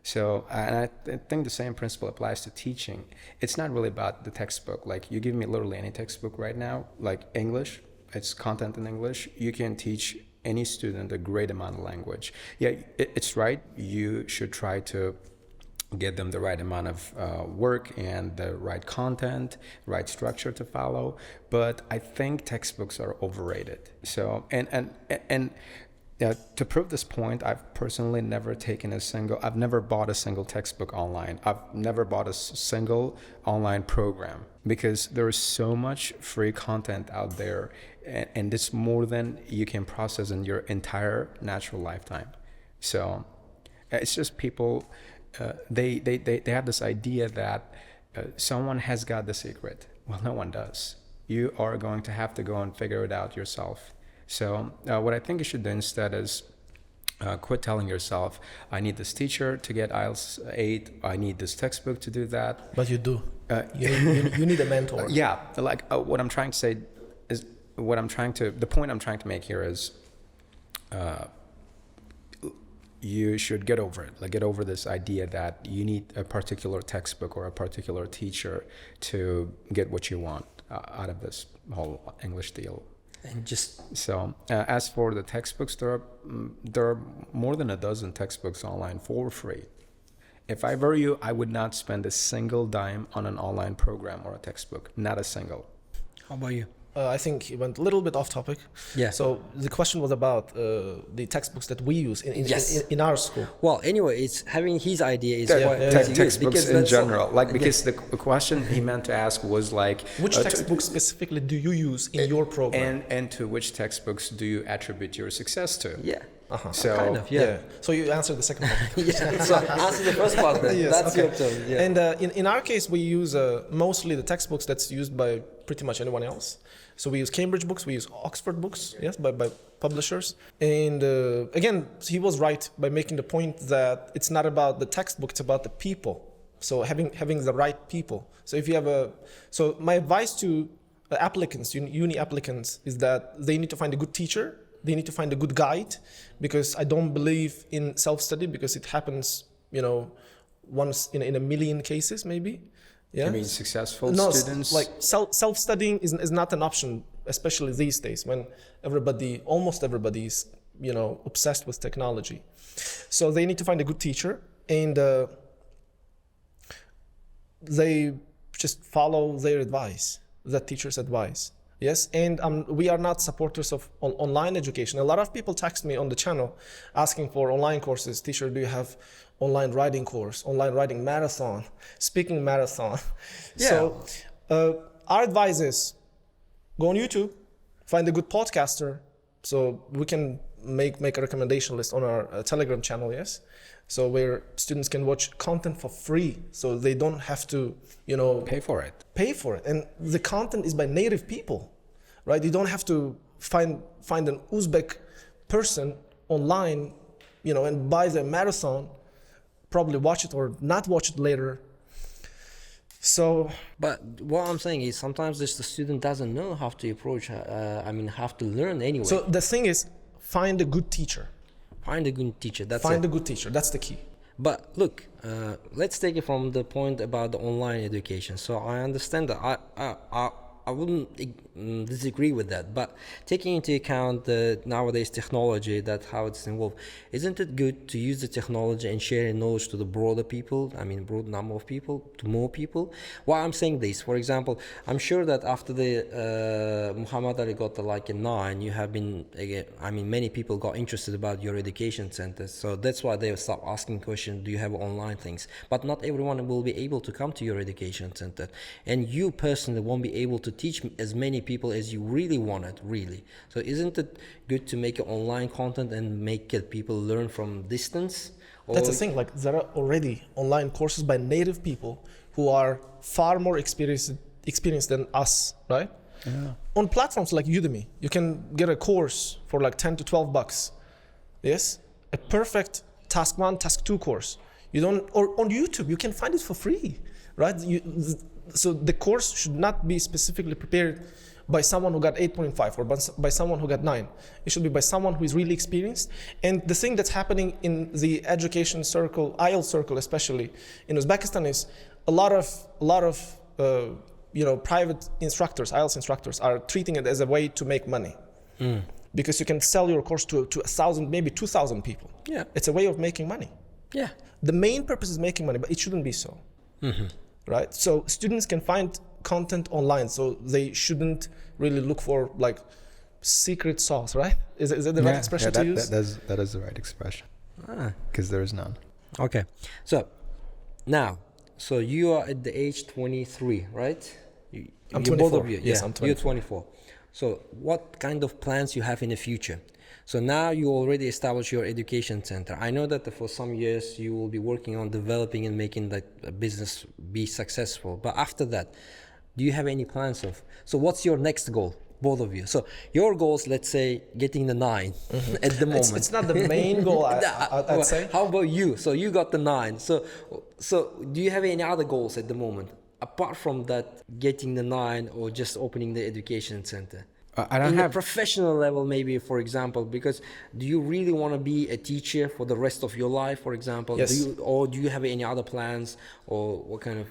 So, and I think the same principle applies to teaching. It's not really about the textbook. Like, you give me literally any textbook right now, like English, it's content in English, you can teach any student a great amount of language. Yeah, it's right. You should try to get them the right amount of work and the right content, right structure to follow. But I think textbooks are overrated. So, and to prove this point, I've personally I've never bought a single textbook online. I've never bought a single online program, because there is so much free content out there, and it's more than you can process in your entire natural lifetime. So it's just people, they have this idea that someone has got the secret. Well, no one does. You are going to have to go and figure it out yourself. So what I think you should do instead is quit telling yourself, I need this teacher to get IELTS 8, I need this textbook to do that. But you do. You need a mentor. Yeah, like what I'm trying to say is, the point I'm trying to make here is, you should get over it. Like, get over this idea that you need a particular textbook or a particular teacher to get what you want out of this whole English deal. And just so, as for the textbooks, there are more than a dozen textbooks online for free. If I were you, I would not spend a single dime on an online program or a textbook. Not a single. How about you? I think it went a little bit off topic. Yeah. So the question was about the textbooks that we use in our school. Well, anyway, it's having his idea is quite textbooks in general. Because the question he meant to ask was like, which textbooks specifically do you use in your program? And to which textbooks do you attribute your success to? Yeah. So kind of, yeah. So you answered the second part. Yeah. So answer the first part then. Yes, that's okay. your turn. Yeah. And in our case, we use mostly the textbooks that's used by pretty much anyone else. So we use Cambridge books, we use Oxford books, yes, by publishers. And again, he was right by making the point that it's not about the textbook, it's about the people. So having the right people. So if you have so my advice to applicants, uni applicants, is that they need to find a good teacher, they need to find a good guide, because I don't believe in self-study, because it happens, once in a million cases maybe. Yeah. I mean, successful students. Like self-studying is not an option, especially these days when almost everybody is, obsessed with technology. So they need to find a good teacher. and they just follow their advice, the teacher's advice. Yes, and we are not supporters of online education. A lot of people text me on the channel asking for online courses. Teacher, do you have online writing course, online writing marathon, speaking marathon? Yeah. So our advice is go on YouTube, find a good podcaster, so we can make a recommendation list on our Telegram channel, yes? So where students can watch content for free, so they don't have to, Pay for it. And the content is by native people, right? You don't have to find an Uzbek person online, and buy the marathon, probably watch it or not watch it later. So, but what I'm saying is sometimes the student doesn't know how to approach, how to learn anyway. so the thing is, find a good teacher. Find a good teacher. That's Find it. a good teacher. That's the key. But look, let's take it from the point about the online education. So I understand that I wouldn't disagree with that. But taking into account the nowadays technology, that how it's involved, isn't it good to use the technology and share knowledge to the broader people? Broad number of people, to more people. Why I'm saying this, for example, I'm sure that after the Muhammadali got a 9, you have been, many people got interested about your education center. So that's why they start asking questions, do you have online things? But not everyone will be able to come to your education center. And you personally won't be able to teach as many people as you really wanted, really. So isn't it good to make online content and make people learn from distance? That's the thing, there are already online courses by native people who are far more experienced than us, right? Yeah. On platforms like Udemy, you can get a course for $10 to $12. Yes? A perfect task 1, task 2 course. Or on YouTube, you can find it for free, right? So the course should not be specifically prepared by someone who got 8.5 or by someone who got 9. It should be by someone who is really experienced. And the thing that's happening in the education circle, IELTS circle especially in Uzbekistan, is a lot of private instructors, IELTS instructors, are treating it as a way to make money. Because you can sell your course to 1,000, maybe 2,000 people. Yeah. It's a way of making money. Yeah. The main purpose is making money, but it shouldn't be so. Right? So students can find content online, so they shouldn't really look for secret sauce, right? Is that the right expression to use? That is the right expression. Because there is none. Okay. So now, you are at the age 23, right? I'm you 24. Both of you. Yes, yeah, I'm 24. You're 24. So what kind of plans you have in the future? So now you already established your education center. I know that for some years you will be working on developing and making that business be successful. But after that, do you have any plans of? So what's your next goal, both of you? So your goals, let's say, getting the 9 at the moment. It's not the main goal, I'd say. How about you? So you got the 9. So do you have any other goals at the moment apart from that, getting the 9 or just opening the education center? I don't have a professional level, maybe, for example, because do you really want to be a teacher for the rest of your life, for example? Yes. Do you have any other plans, or what kind of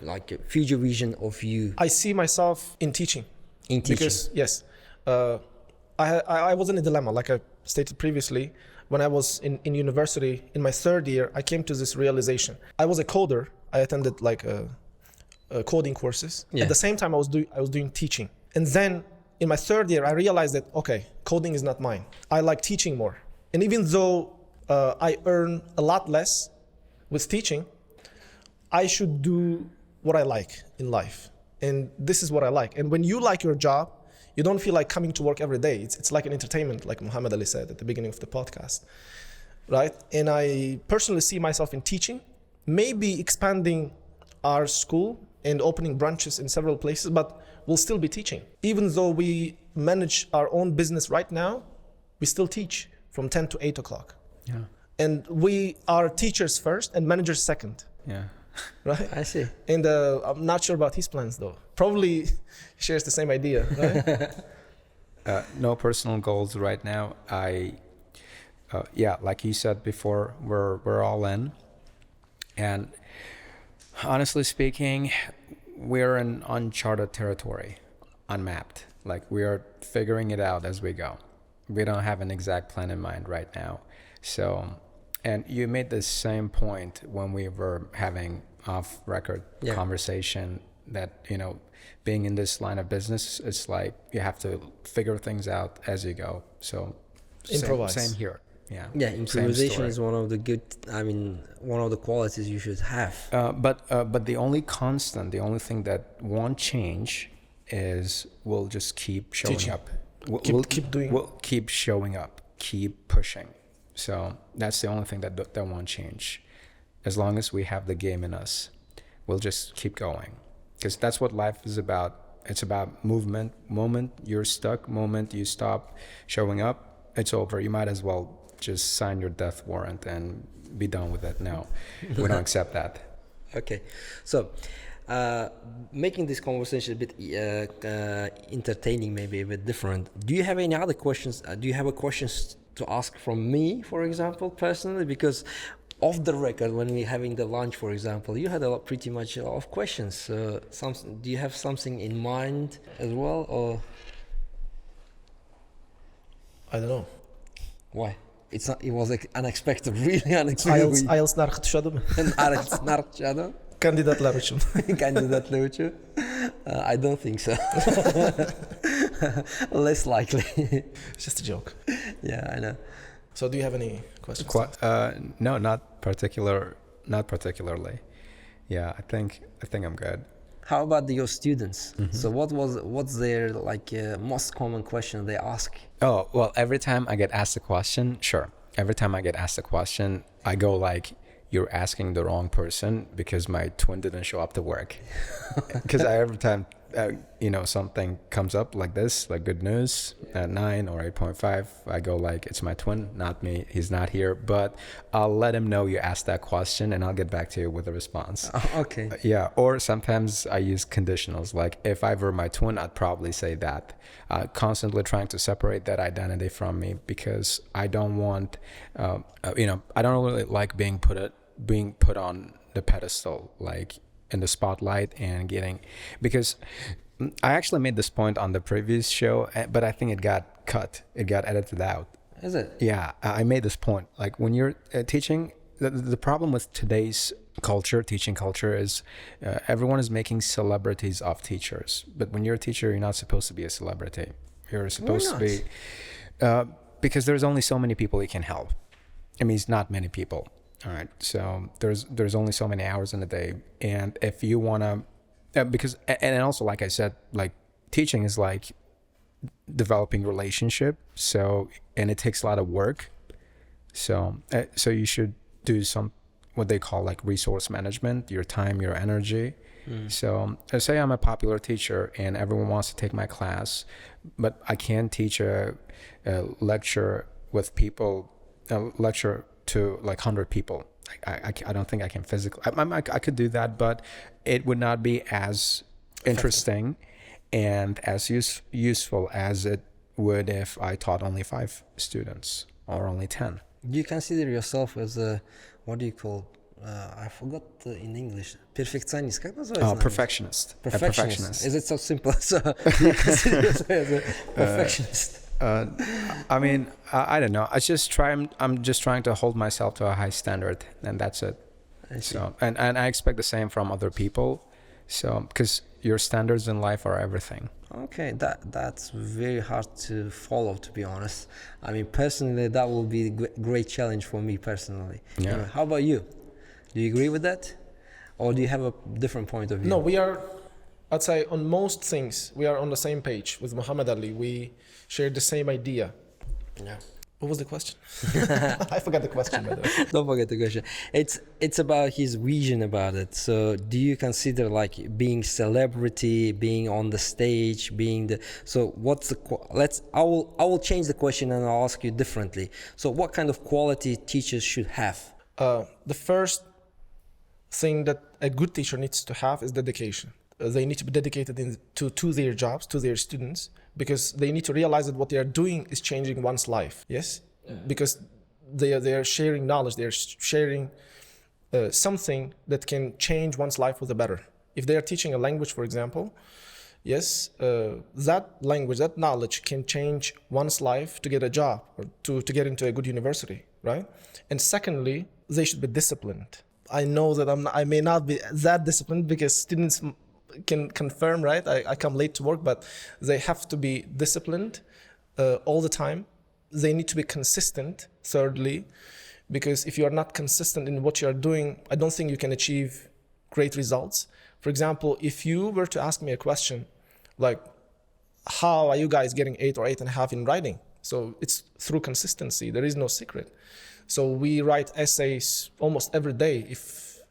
future vision of you? I see myself in teaching. In teaching. Because, yes, I was in a dilemma, like I stated previously. When I was in university, in my 3rd year, I came to this realization. I was a coder. I attended coding courses. Yeah. At the same time, I was doing teaching. And then in my 3rd year, I realized that, okay, coding is not mine. I like teaching more. And even though I earn a lot less with teaching, I should do what I like in life. And this is what I like. And when you like your job, you don't feel like coming to work every day. It's like an entertainment, like Muhammadali said at the beginning of the podcast, right? And I personally see myself in teaching, maybe expanding our school and opening branches in several places, but we'll still be teaching. Even though we manage our own business right now, we still teach from 10 to 8 o'clock. Yeah. And we are teachers first and managers second. Yeah. Right? I see. And I'm not sure about his plans though. Probably shares the same idea, right? No personal goals right now. Like you said before, we're all in. And honestly speaking, we're in uncharted territory, unmapped. We are figuring it out as we go. We don't have an exact plan in mind right now. So And you made the same point when we were having off-record conversation that, you know, being in this line of business, it's like you have to figure things out as you go. So improvise. Same here. Yeah. Yeah, improvisation is one of the good. I mean, one of the qualities you should have. But the only constant, the only thing that won't change is we'll just keep showing Teaching. up. Keep doing. We'll keep showing up, keep pushing. So that's the only thing that won't change. As long as we have the game in us, we'll just keep going. Because that's what life is about. It's about movement. Moment you're stuck, moment you stop showing up, it's over. You might as well just sign your death warrant and be done with it. No, we don't accept that. Okay, so making this conversation a bit entertaining, maybe a bit different. Do you have any other questions? Do you have a questions to ask from me, for example, personally? Because off the record, when we're having the lunch, for example, you had pretty much a lot of questions. Do you have something in mind as well, or I don't know. why? It's not. It was unexpected, really unexpected. IELTS narxi tushadimi? Narxi Kandidatlar uchun. Kandidatlar uchun? I don't think so. Less likely. It's just a joke. Yeah, I know. So do you have any questions? No, not particularly. Yeah, I think I'm good. How about your students? So what's their most common question they ask? Oh, well, every time I get asked a question, I go like, you're asking the wrong person because my twin didn't show up to work. Because every time, something comes up like this, like good news at 9 or 8.5, I go like, it's my twin, not me. He's not here, but I'll let him know you asked that question and I'll get back to you with a response. Okay. Yeah, or sometimes I use conditionals. Like if I were my twin, I'd probably say that. Constantly trying to separate that identity from me because I don't want, I don't really like being put on the pedestal, like in the spotlight and because I actually made this point on the previous show, but I think it got cut. It got edited out. Is it? Yeah, I made this point. Like when you're teaching, the problem with today's teaching culture is everyone is making celebrities of teachers. But when you're a teacher, you're not supposed to be a celebrity. You're supposed to be, because there's only so many people you can help. I mean, it's not many people. All right, so there's only so many hours in a day, and if you wanna, because and also like I said, like teaching is like developing relationship. So and it takes a lot of work. So you should do what they call like resource management, your time, your energy. So say I'm a popular teacher and everyone wants to take my class, but I can't teach a lecture with people, lecture to like 100 people. I don't think I can physically. I could do that, but it would not be as interesting and as useful as it would if I taught only 5 students or only 10. Do you consider yourself as a, what do you call, I forgot in English, perfectionist? Как называется? Perfectionist. Perfectionist. Is it so simple? So do you consider yourself as a perfectionist? I mean, I don't know. I'm just trying to hold myself to a high standard, and that's it. I see. So, and I expect the same from other people. So, because your standards in life are everything. Okay, that's very hard to follow, to be honest. I mean, personally, that will be a great challenge for me personally. Yeah. How about you? Do you agree with that? Or do you have a different point of view? No, we are, I'd say on most things, we are on the same page with Muhammadali. We share the same idea. Yeah. What was the question? I forgot the question, by the way. Don't forget the question. It's about his vision about it. So do you consider like being celebrity, being on the stage, being the, so what's the, I will change the question and I'll ask you differently. So what kind of quality teachers should have? The first thing that a good teacher needs to have is dedication. They need to be dedicated to their jobs, to their students, because they need to realize that what they are doing is changing one's life. Yes, because they are sharing knowledge. They are sharing something that can change one's life for the better. If they are teaching a language, for example, yes, that language, that knowledge can change one's life to get a job or to get into a good university. right? And secondly, they should be disciplined. I know that I may not be that disciplined because students can confirm, right? I come late to work, but they have to be disciplined all the time. They need to be consistent, thirdly, because if you are not consistent in what you are doing, I don't think you can achieve great results. For example, if you were to ask me a question like, how are you guys getting 8 or 8.5 in writing? So it's through consistency. There is no secret. So we write essays almost every day, if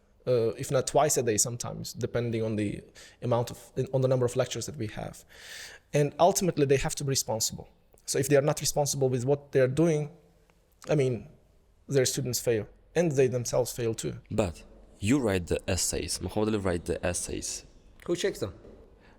not twice a day sometimes, depending on the on the number of lectures that we have. And ultimately, they have to be responsible. So if they are not responsible with what they are doing, I mean, their students fail, and they themselves fail too. But you write the essays. Muhammadali write the essays. Who checks them?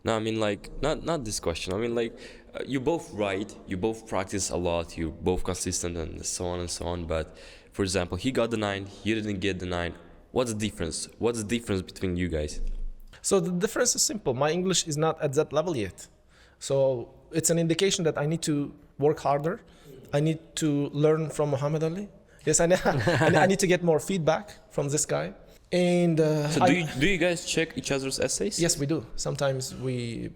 No, I mean like not this question. I mean like you both write, you both practice a lot, you both consistent and so on and so on. But for example, he got the 9, you didn't get the 9. What's the difference? What's the difference between you guys? So the difference is simple. My English is not at that level yet. So it's an indication that I need to work harder. I need to learn from Muhammadali. Yes, I need to get more feedback from this guy. And so do you guys check each other's essays? Yes, we do. Sometimes we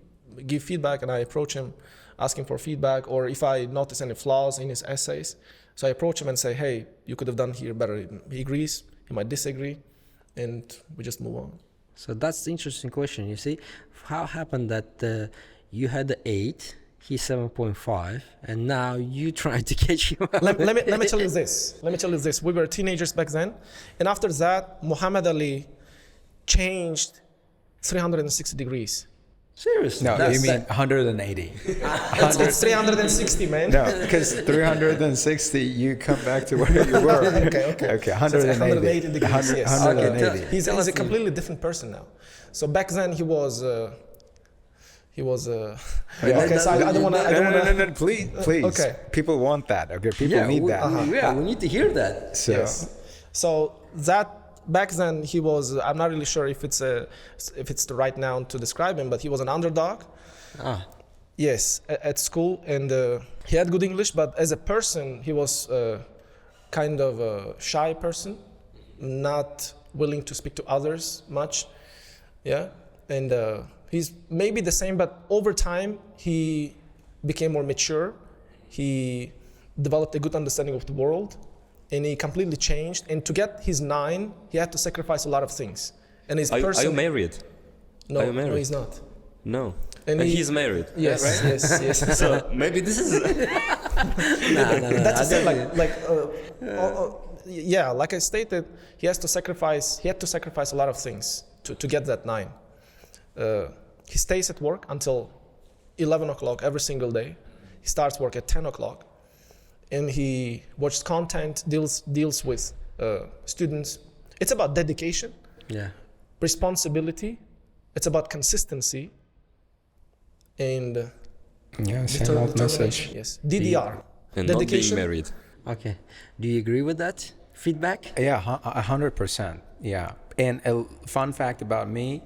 give feedback and I approach him asking for feedback, or if I notice any flaws in his essays. So I approach him and say, hey, you could have done here better. He agrees, he might disagree, and we just move on. So that's the interesting question. You see, how happened that you had the 8, he's 7.5, and now you trying to catch him up? Let me tell you this. We were teenagers back then, and after that, Muhammadali changed 360 degrees. Seriously? No, you mean 180. It's 360, man. No, because 360, you come back to where you were. Okay, 180. 180 degrees, yes. 180. He's a completely different person now. So back then he was okay, so I don't want to. No, please. Okay. People want that. Okay, people need that. Yeah, we need to hear that. So, Yes. So that back then he was. I'm not really sure if it's the right noun to describe him, but he was an underdog. Yes, at school, and he had good English, but as a person, he was kind of a shy person, not willing to speak to others much. Yeah, and he's maybe the same, but over time he became more mature. He developed a good understanding of the world, and he completely changed. And to get his 9, he had to sacrifice a lot of things. And his Are you married? No, Are you married? no, he's not. No. And he's married. Yes, right? yes. So maybe this is. No. That's the thing. Yeah, like I stated, he had to sacrifice a lot of things to get that 9. He stays at work until 11 o'clock every single day. He starts work at 10 o'clock, and he watches content, deals with students. It's about dedication, responsibility. It's about consistency, and same old message. Yes, DDR. And dedication. not being married. Okay. Do you agree with that feedback? Yeah, 100%. Yeah. And a fun fact about me,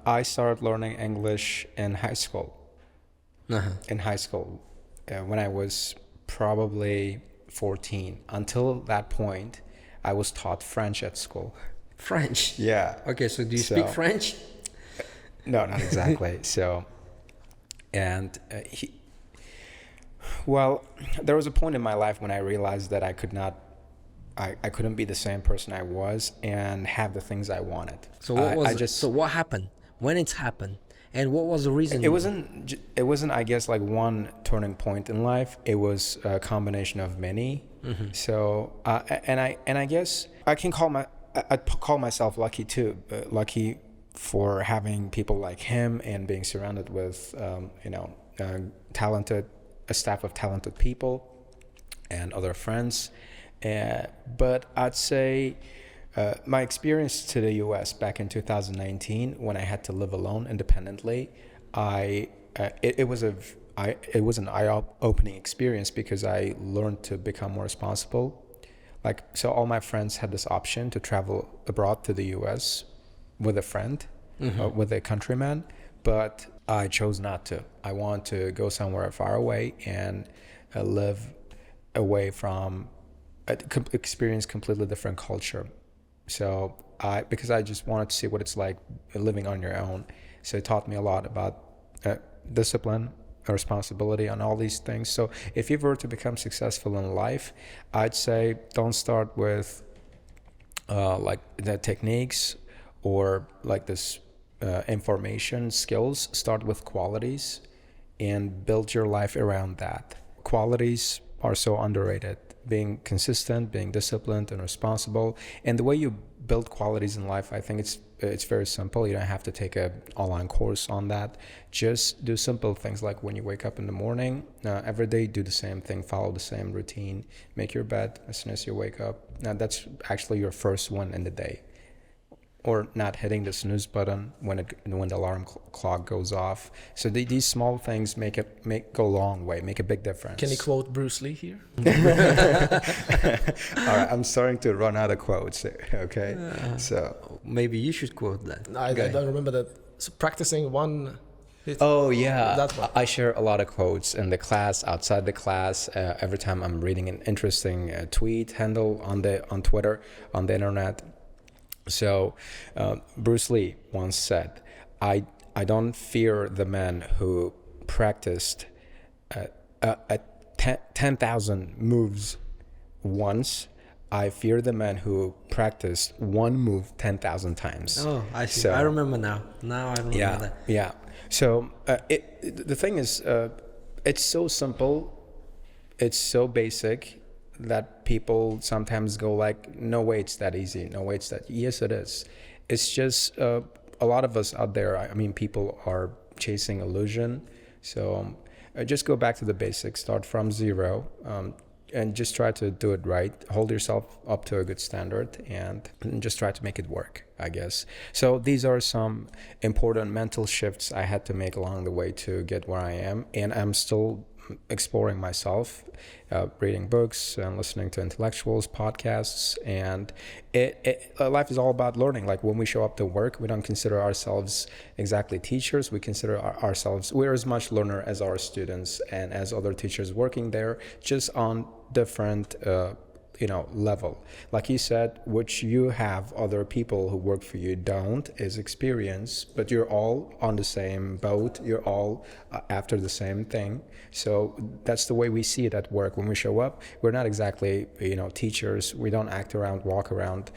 I started learning English in high school. In high school, when I was probably 14. Until that point, I was taught French at school. French? Yeah. Okay, so do you speak French? No, not exactly. There was a point in my life when I realized that I couldn't be the same person I was and have the things I wanted. So what happened? When it happened? And what was the reason? It wasn't, I guess, like one turning point in life. It was a combination of many. Mm-hmm. So, I guess I'd call myself lucky too. Lucky for having people like him and being surrounded with, a staff of talented people and other friends. But I'd say my experience to the US back in 2019, when I had to live alone independently, it was an eye-opening experience because I learned to become more responsible. So all my friends had this option to travel abroad to the US with a friend, with a countryman, but I chose not to. I want to go somewhere far away and live away from experience completely different culture. So because I just wanted to see what it's like living on your own. So it taught me a lot about discipline, responsibility, and all these things. So if you were to become successful in life, I'd say don't start with like the techniques or like this information skills. Start with qualities and build your life around that. Qualities are so underrated. Being consistent, being disciplined and responsible. And the way you build qualities in life, I think it's very simple. You don't have to take a online course on that. Just do simple things like when you wake up in the morning, every day do the same thing, follow the same routine, make your bed as soon as you wake up. Now that's actually your first one in the day. Or not hitting the snooze button when the alarm clock goes off. So these small things go a long way, make a big difference. Can you quote Bruce Lee here? All right, I'm starting to run out of quotes. Okay, so Maybe you should quote that. I don't remember that. So practicing one. oh yeah, That one. I share a lot of quotes in the class, outside the class. Every time I'm reading an interesting tweet handle on Twitter, on the internet. So Bruce Lee once said, I don't fear the man who practiced 10,000 moves once. I fear the man who practiced one move 10,000 times. Oh, I see. So, I remember now. Now I remember that. Yeah. So the thing is, it's so simple, it's so basic, that people sometimes go like, no way it's that easy, no way it's that. Yes, it is. It's just a lot of us out there, I mean, people are chasing illusion. So just go back to the basics, start from zero, and just try to do it right. Hold yourself up to a good standard and just try to make it work, I guess. So these are some important mental shifts I had to make along the way to get where I am, and I'm still exploring myself, reading books and listening to intellectuals, podcasts, and life is all about learning. Like when we show up to work, we don't consider ourselves exactly teachers. We consider ourselves, we're as much learner as our students and as other teachers working there, just on different level. Like you said, which you have other people who work for you don't, is experience, but you're all on the same boat, you're all after the same thing. So that's the way we see it at work. When we show up, we're not exactly teachers. We don't act around, walk around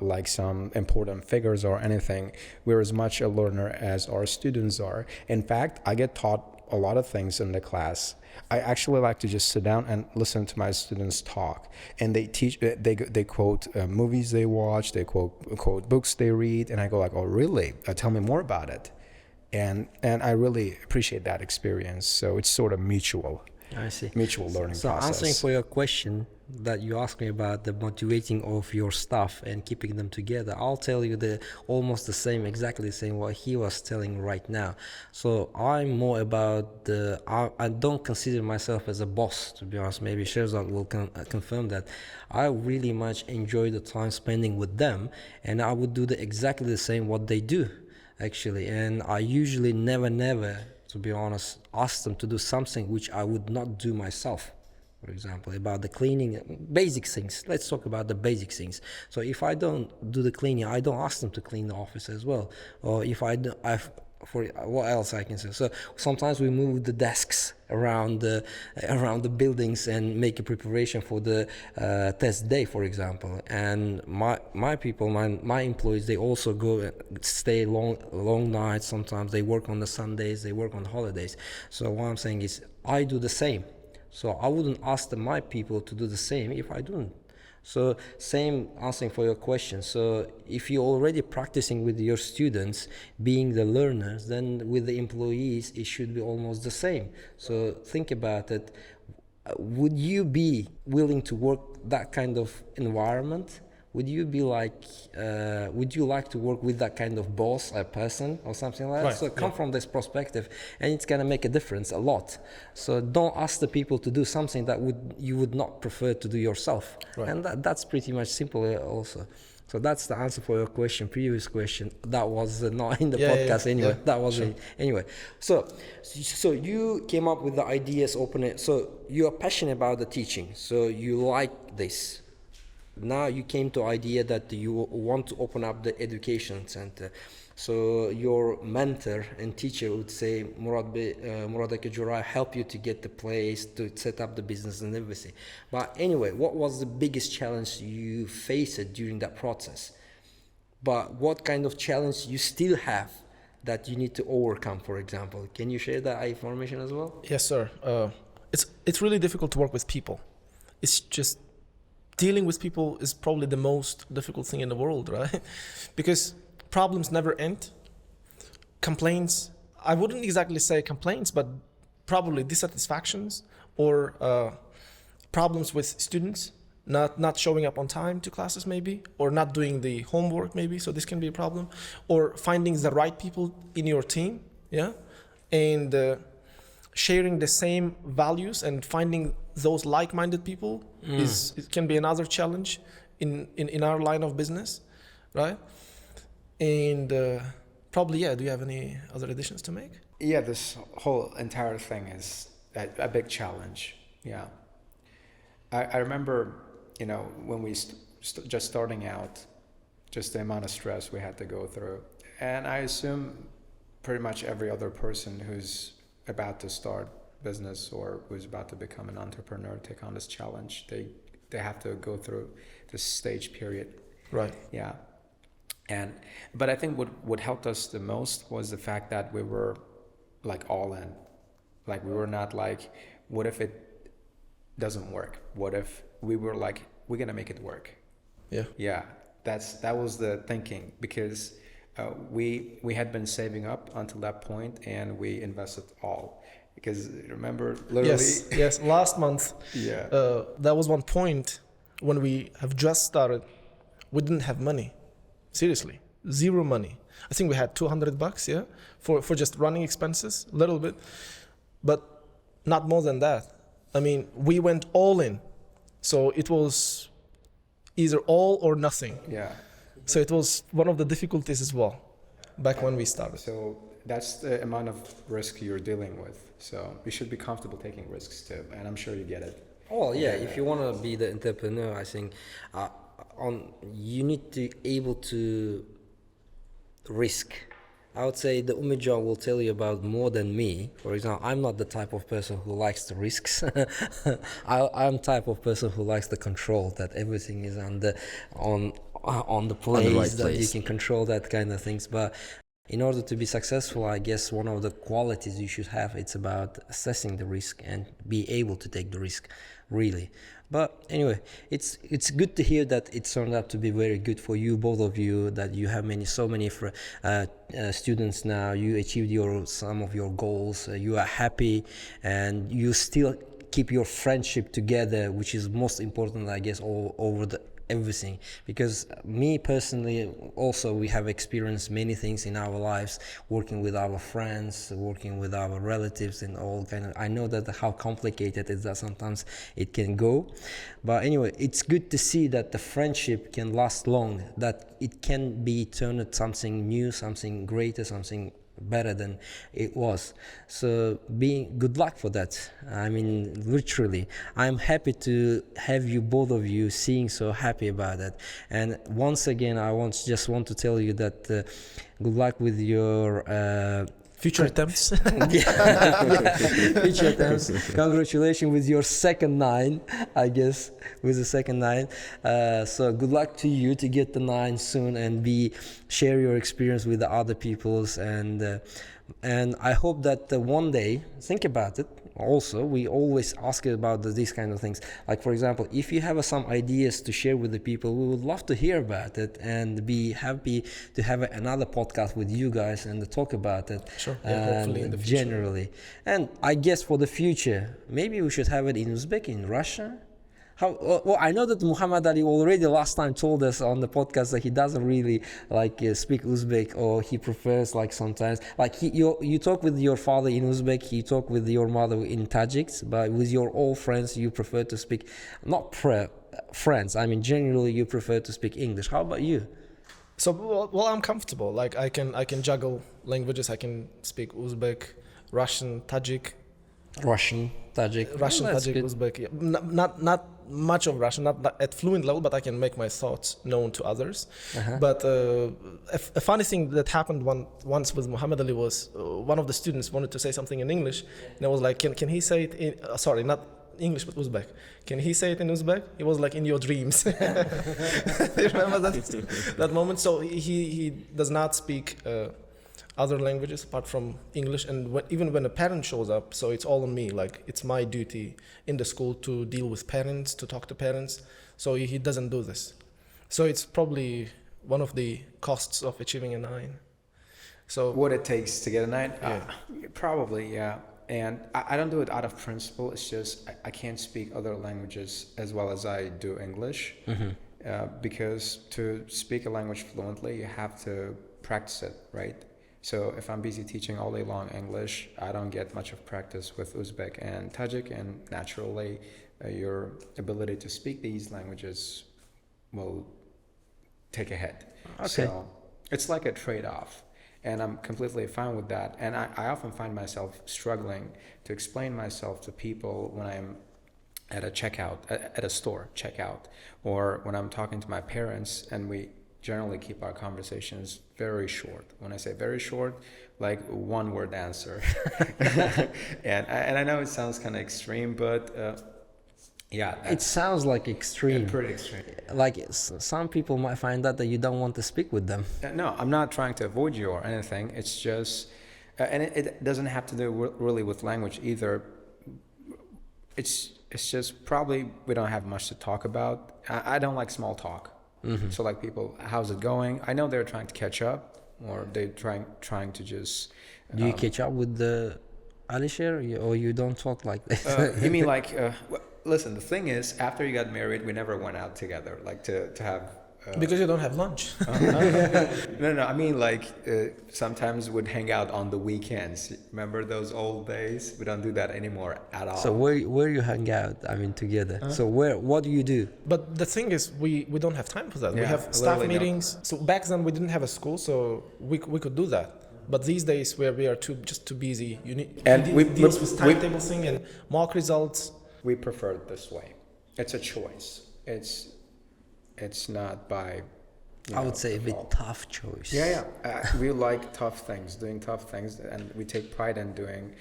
like some important figures or anything. We're as much a learner as our students are. In fact, I get taught a lot of things in the class. I actually like to just sit down and listen to my students talk, and they quote movies they watch, they quote books they read, and I go like, oh really? Tell me more about it, and I really appreciate that experience. So it's sort of mutual. I see. Mutual learning process. So answering for your question that you asked me about the motivating of your staff and keeping them together, I'll tell you exactly the same what he was telling right now. So I'm more about I don't consider myself as a boss, to be honest. Maybe Sherzad will confirm that. I really much enjoy the time spending with them, and I would do exactly the same what they do, actually. And I usually never, to be honest, ask them to do something which I would not do myself. For example, about the cleaning, basic things. Let's talk about the basic things. So if I don't do the cleaning, I don't ask them to clean the office as well. Or if for what else I can say. So sometimes we move the desks around the buildings and make a preparation for the test day, for example. And my people, my employees, they also go stay long nights. Sometimes they work on the Sundays, they work on holidays. So what I'm saying is, I do the same. So I wouldn't ask my people to do the same if I don't. So same answering for your question. So if you're already practicing with your students, being the learners, then with the employees, it should be almost the same. So think about it. Would you be willing to work that kind of environment? Would you be like, would you like to work with that kind of boss, a person or something like that? Right. So come from this perspective, and it's going to make a difference a lot. So don't ask the people to do something that you would not prefer to do yourself. Right. And that's pretty much simple also. So that's the answer for your question, previous question. That was not in the Yeah, podcast yeah, anyway. yeah, That was sure. it. Anyway. So you came up with the ideas, open it. So you are passionate about the teaching. So you like this. Now you came to idea that you want to open up the education center. So your mentor and teacher would say, Murad Jurai help you to get the place, to set up the business and everything. But anyway, what was the biggest challenge you faced during that process? But what kind of challenge you still have that you need to overcome, for example? Can you share that information as well? Yes, sir. It's really difficult to work with people. It's just dealing with people is probably the most difficult thing in the world, right? Because problems never end. Complaints, I wouldn't exactly say complaints, but probably dissatisfactions or problems with students not showing up on time to classes maybe, or not doing the homework maybe, so this can be a problem, or finding the right people in your team, yeah, and sharing the same values and finding those like-minded people it can be another challenge in our line of business, right? And probably, do you have any other additions to make? Yeah, this whole entire thing is a big challenge. Yeah. I remember, when we just starting out, just the amount of stress we had to go through. And I assume pretty much every other person who's about to start business or who's about to become an entrepreneur, take on this challenge, they have to go through this stage period. Right. Yeah. But I think what helped us the most was the fact that we were like all in. Like we were not like, what if it doesn't work? What if we were like, we're gonna make it work? Yeah. Yeah, that was the thinking, because we had been saving up until that point and we invested all. Because remember, literally. Yes. Last month, Yeah. that was one point when we have just started. We didn't have money. Seriously, zero money. I think we had $200, yeah, for just running expenses, a little bit, but not more than that. I mean, we went all in, so it was either all or nothing. Yeah. So it was one of the difficulties as well, back when we started. So that's the amount of risk you're dealing with. So you should be comfortable taking risks too, and I'm sure you get it. Well, yeah, if you want to be the entrepreneur, I think you need to able to risk. I would say the Umijah will tell you about more than me. For example, I'm not the type of person who likes the risks. I'm type of person who likes the control, that everything is on the place, right that place. you can control that kind of things. But in order to be successful, I guess one of the qualities you should have, it's about assessing the risk and be able to take the risk, really. But anyway, it's good to hear that it turned out to be very good for you, both of you, that you have so many students now. You achieved some of your goals. You are happy, and you still keep your friendship together, which is most important, I guess, all over everything. Because me personally, also, we have experienced many things in our lives, working with our friends, working with our relatives, and all kind of. I know that how complicated it is that sometimes it can go, but anyway, it's good to see that the friendship can last long, that it can be turned into something new, something greater, something better than it was. So good luck for that. I mean, literally, I'm happy to have you, both of you, seeing so happy about that. And once again, I just want to tell you that good luck with your Future attempts. future attempts. Congratulations with your second 9, I guess, with the second 9. So good luck to you to get the 9 soon and share your experience with the other people's, and I hope that one day, think about it. Also, we always ask about these kind of things. Like, for example, if you have some ideas to share with the people, we would love to hear about it and be happy to have another podcast with you guys and to talk about it. Sure. Yeah, hopefully in the future. Generally. And I guess for the future, maybe we should have it in Uzbek, in Russia. Well, I know that Muhammadali already last time told us on the podcast that he doesn't really speak Uzbek, or he prefers sometimes you talk with your father in Uzbek, you talk with your mother in Tajik, but with your old friends you prefer to speak friends? I mean, generally you prefer to speak English. How about you? So well, I'm comfortable. Like I can juggle languages. I can speak Uzbek, Russian, Tajik. Russian, Tajik. That's Tajik, good. Uzbek. Yeah. Not much of Russian, not at fluent level, but I can make my thoughts known to others. But a funny thing that happened once with Muhammadali was one of the students wanted to say something in English, and I was like, can he say it in? Sorry, not English, but Uzbek. Can he say it in Uzbek? He was like, in your dreams. You remember that moment? So he does not speak other languages apart from English, and even when a parent shows up, so it's all on me. Like it's my duty in the school to deal with parents, to talk to parents. So he doesn't do this. So it's probably one of the costs of achieving a 9. So What it takes to get a 9? Yeah. Probably, yeah. And I don't do it out of principle. It's just I can't speak other languages as well as I do English. Because to speak a language fluently, you have to practice it, right? So if I'm busy teaching all day long English, I don't get much of practice with Uzbek and Tajik, and naturally your ability to speak these languages will take a hit. Okay. So it's like a trade-off, and I'm completely fine with that. And I often find myself struggling to explain myself to people when I'm at a checkout, at a store checkout, or when I'm talking to my parents, and we generally keep our conversations very short. When I say very short, like one word answer. and I know it sounds kind of extreme, but yeah. It sounds like extreme. Pretty extreme. Like some people might find out that you don't want to speak with them. No, I'm not trying to avoid you or anything. It's just, and it doesn't have to do really with language either. It's just probably we don't have much to talk about. I don't like small talk. So like people, how's it going? I know they're trying to catch up, or they're trying to just. Do you catch up with the Alisher, or you don't talk like that? You mean like? Listen, the thing is, after you got married, we never went out together, like to have. because you don't have lunch. No. I mean, like sometimes we'd hang out on the weekends. Remember those old days? We don't do that anymore at all. So where you hang out? I mean, together. So what do you do? But the thing is, we don't have time for that. We Yeah, have staff literally meetings. So back then we didn't have a school, so we could do that. But these days we are too busy. You need And he we deals with timetable thing and mock results. We prefer it this way. It's a choice. It's not by. I would say a bit default. tough choice. Yeah. We like tough things, doing tough things, and we take pride in doing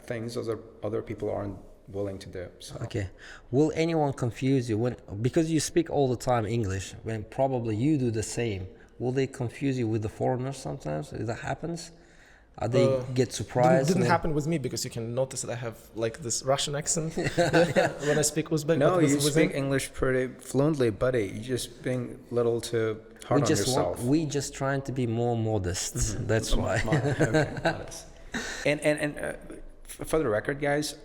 things other people aren't willing to do. So. Okay. Will anyone confuse you because you speak all the time English, when probably you do the same? Will they confuse you with the foreigners sometimes? If that happens? They get surprised? Didn't happen with me, because you can notice that I have like this Russian accent when I speak Uzbek. No, but you with speak him, English pretty fluently, buddy. You're just being a little too hard on yourself. We just trying to be more modest. That's why. Okay, modest. And for the record, guys,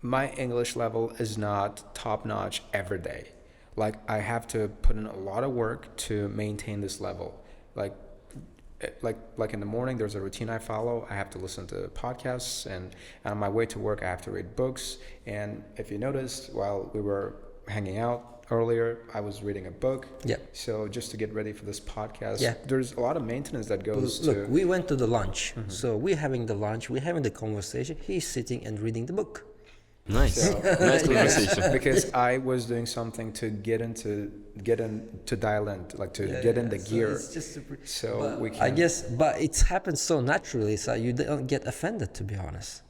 my English level is not top notch every day. Like I have to put in a lot of work to maintain this level. Like in the morning, there's a routine I follow. I have to listen to podcasts, and on my way to work, I have to read books. And if you noticed, while we were hanging out earlier, I was reading a book. Yeah. So just to get ready for this podcast, Yeah. there's a lot of maintenance that goes Look, to. we went to the lunch. So we're having the lunch, we're having the conversation. He's sitting and reading the book. Nice. So, Nice conversation. because I was doing something to get in to dial in, like to get in the So gear. it's just So but we can. I guess, but it's happened so naturally, so you don't get offended, to be honest.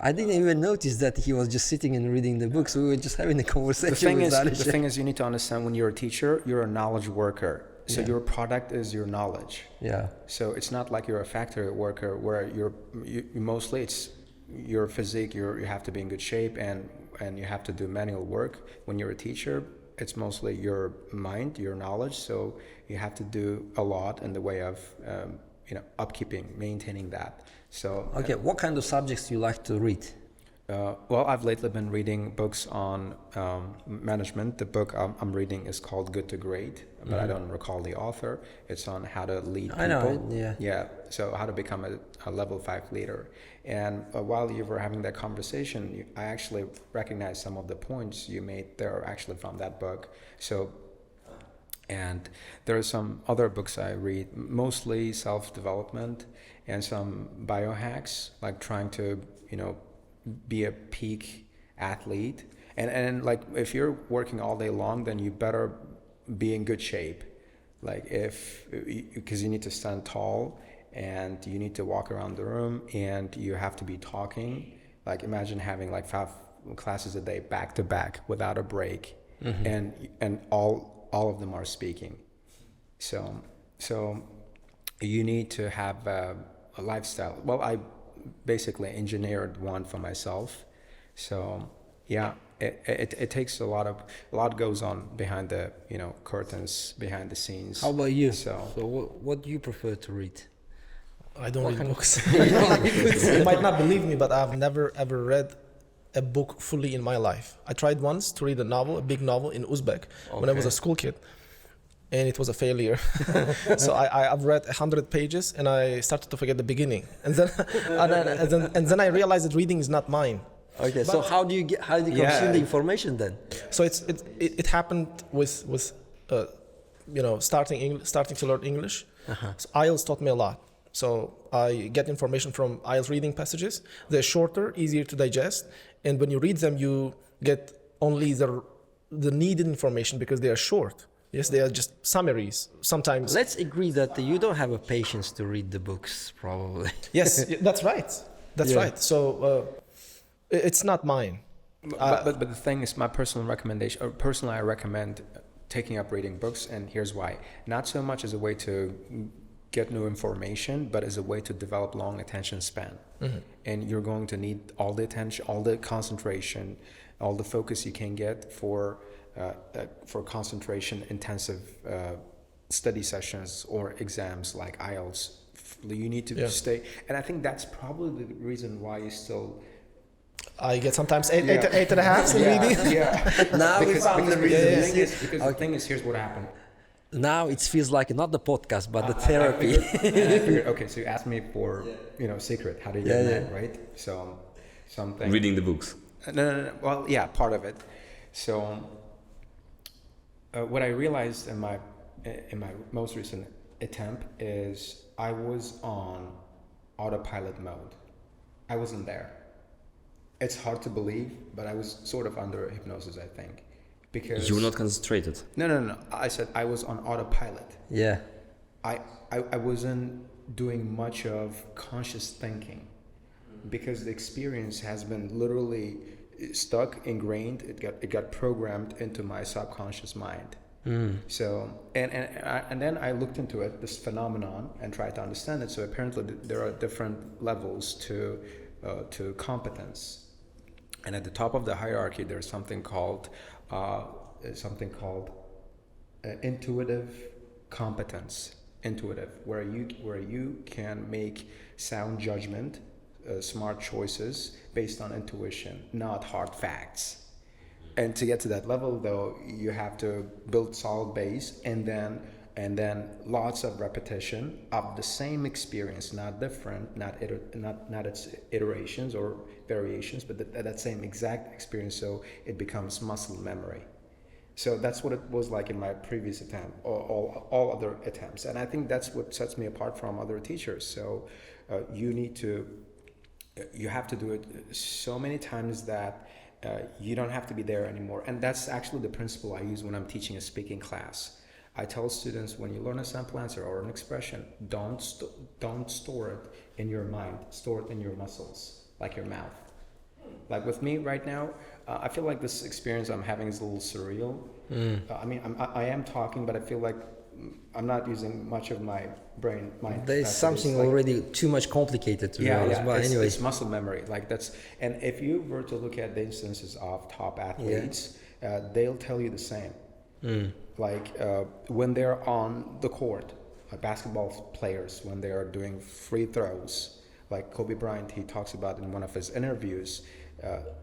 I didn't even notice that he was just sitting and reading the books. We were just having a conversation with Alisher. The thing is, you need to understand, when you're a teacher, you're a knowledge worker. So your product is your knowledge. Yeah. So it's not like you're a factory worker where you mostly it's your physique. You have to be in good shape and you have to do manual work. When you're a teacher, it's mostly your mind, your knowledge. So you have to do a lot in the way of upkeeping, maintaining that. So Okay, what kind of subjects do you like to read? Well, I've lately been reading books on management. The book I'm reading is called Good to Great, but I don't recall the author. It's on how to lead people. I know, yeah. Yeah, so how to become a level 5 leader. And while you were having that conversation, I actually recognized some of the points you made there actually from that book. So, and there are some other books I read, mostly self-development and some biohacks, like trying to, be a peak athlete. And like, if you're working all day long, then you better be in good shape. Like because you need to stand tall and you need to walk around the room and you have to be talking. Like, imagine having like 5 classes a day back to back without a break. And all of them are speaking. So you need to have a lifestyle. Well, I basically engineered one for myself. So yeah, it takes a lot goes on behind the curtains, behind the scenes. How about you? So what do you prefer to read? I don't read books. You don't like books? You might not believe me, but I've never ever read a book fully in my life. I tried once to read a big novel in Uzbek when I was a school kid, and it was a failure. So I've read 100 pages and I started to forget the beginning, and then I realized that reading is not mine. Okay, so how do you consume the information then? So it happened with starting to learn English. So IELTS taught me a lot. So I get information from IELTS reading passages. They're shorter, easier to digest, and when you read them, you get only the needed information because they are short. Yes, they are just summaries. Sometimes. Let's agree that you don't have a patience to read the books, probably. Yes, that's right. That's right. So it's not mine. But the thing is, my personal recommendation, or personally, I recommend taking up reading books, and here's why. Not so much as a way to get new information, but as a way to develop long attention span. And you're going to need all the attention, all the concentration, all the focus you can get for concentration intensive study sessions or exams like IELTS. You need to stay, and I think that's probably the reason why you still. I get sometimes eight and a half in reading. Now we found the reason. The thing is, here's what happened. Now it feels like not the podcast, but the therapy. I figured, okay, so you asked me for, secret. How do you get that, right? So something. Reading the books. No. Well, yeah, part of it. So what I realized in my most recent attempt is I was on autopilot mode. I wasn't there. It's hard to believe, but I was sort of under hypnosis, I think. Because you were not concentrated. No. I said I was on autopilot. Yeah. I wasn't doing much of conscious thinking because the experience has been literally stuck, ingrained. It got programmed into my subconscious mind. So and then I looked into it, this phenomenon, and tried to understand it. So apparently there are different levels to competence, and at the top of the hierarchy there's something called intuitive competence. Intuitive, where you can make sound judgment, smart choices based on intuition, not hard facts. And to get to that level, though, you have to build solid base, and then lots of repetition of the same experience, not different, not its iterations or variations, but that same exact experience, so it becomes muscle memory. So that's what it was like in my previous attempt, or all other attempts, and I think that's what sets me apart from other teachers. So you have to do it so many times that you don't have to be there anymore. And that's actually the principle I use when I'm teaching a speaking class. I tell students, when you learn a sample answer or an expression, don't store it in your mind, store it in your muscles, like your mouth. Like with me right now, I feel like this experience I'm having is a little surreal. I am talking, but I feel like I'm not using much of my brain. There's something already too much complicated to realize. But anyway, it's muscle memory. And if you were to look at the instances of top athletes, they'll tell you the same. When they're on the court, basketball players, when they are doing free throws, like Kobe Bryant, he talks about in one of his interviews,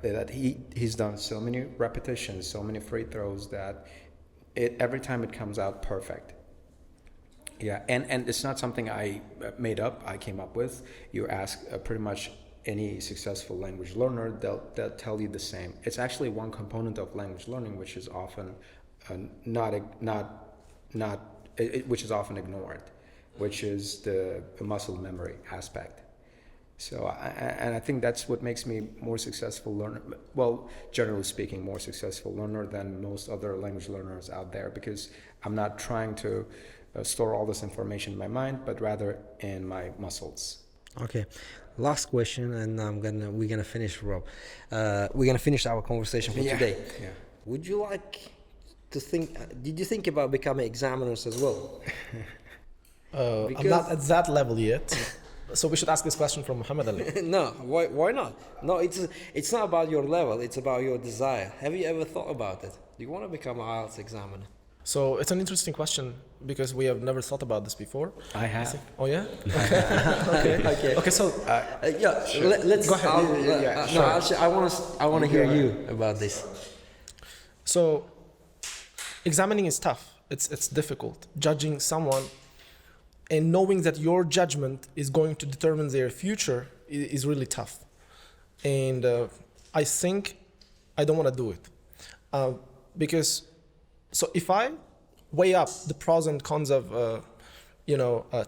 that he's done so many repetitions, so many free throws that every time it comes out perfect. Yeah, and it's not something I made up, I came up with. You ask pretty much any successful language learner, they'll tell you the same. It's actually one component of language learning which is often which is often ignored, which is the muscle memory aspect. So, I think that's what makes me more successful learner. Well, generally speaking, more successful learner than most other language learners out there, because I'm not trying to store all this information in my mind, but rather in my muscles. Okay, last question, and we're gonna finish, Rob. We're gonna finish our conversation for today. Yeah. Would you like to think? Did you think about becoming examiners as well? I'm not at that level yet. So we should ask this question from Muhammadali. No, why not? No, it's not about your level, it's about your desire. Have you ever thought about it? Do you want to become an IELTS examiner? So it's an interesting question because we have never thought about this before. I have. Oh yeah? Okay, so Sure. Let's go ahead. Sure. I want to hear you about this. So examining is tough. It's difficult. Judging someone and knowing that your judgment is going to determine their future is really tough. And I think I don't want to do it. Because, so if I weigh up the pros and cons of,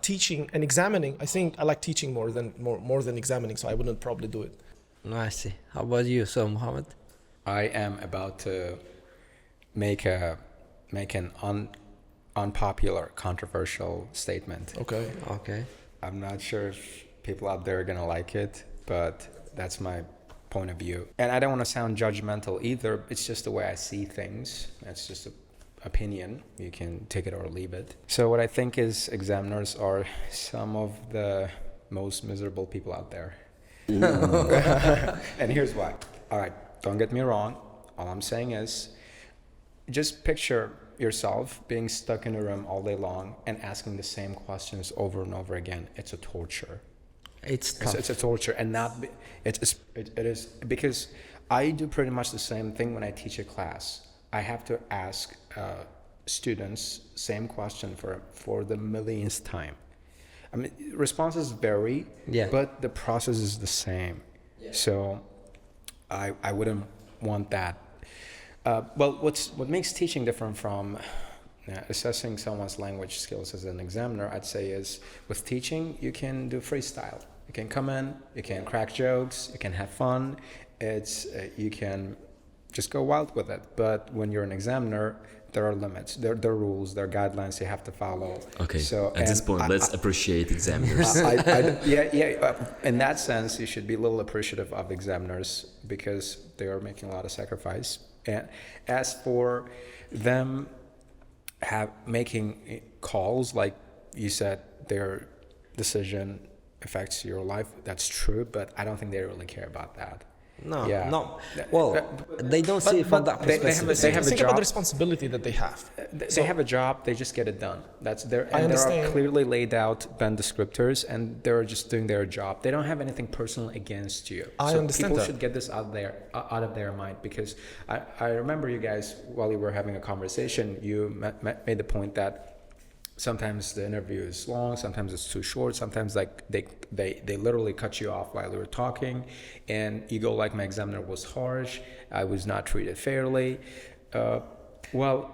teaching and examining, I think I like teaching more than examining, so I wouldn't probably do it. No, I see. How about you, so Muhammad? I am about to make an unpopular, controversial statement. Okay. I'm not sure if people out there are gonna like it, but that's my point of view. And I don't want to sound judgmental either. It's just the way I see things. That's just an opinion. You can take it or leave it. So what I think is examiners are some of the most miserable people out there. And here's why. All right, don't get me wrong. All I'm saying is, just picture yourself being stuck in a room all day long and asking the same questions over and over again. It's a torture. It's tough. It's a torture, and it is because I do pretty much the same thing when I teach a class. I have to ask students same question for the millionth time. I mean, responses vary, but the process is the same. Yeah. So I wouldn't want that. Well, what makes teaching different from assessing someone's language skills as an examiner, I'd say, is with teaching, you can do freestyle. You can come in, you can crack jokes, you can have fun. You can just go wild with it. But when you're an examiner, there are limits, there are rules, there are guidelines you have to follow. Okay. So at this point, let's appreciate examiners. In that sense, you should be a little appreciative of examiners because they are making a lot of sacrifice. And as for them making calls, like you said, their decision affects your life. That's true, but I don't think they really care about that. No. Well, they don't see it from that perspective. They have a job. Think about the responsibility that they have. They have a job. They just get it done. That's their. I understand. There are clearly laid out band descriptors, and they're just doing their job. They don't have anything personal against you. I understand people that. should get this out of their mind, because I remember you guys, while you were having a conversation, you made the point that sometimes the interview is long, sometimes it's too short, sometimes like they literally cut you off while they were talking, and you go like, my examiner was harsh, I was not treated fairly. What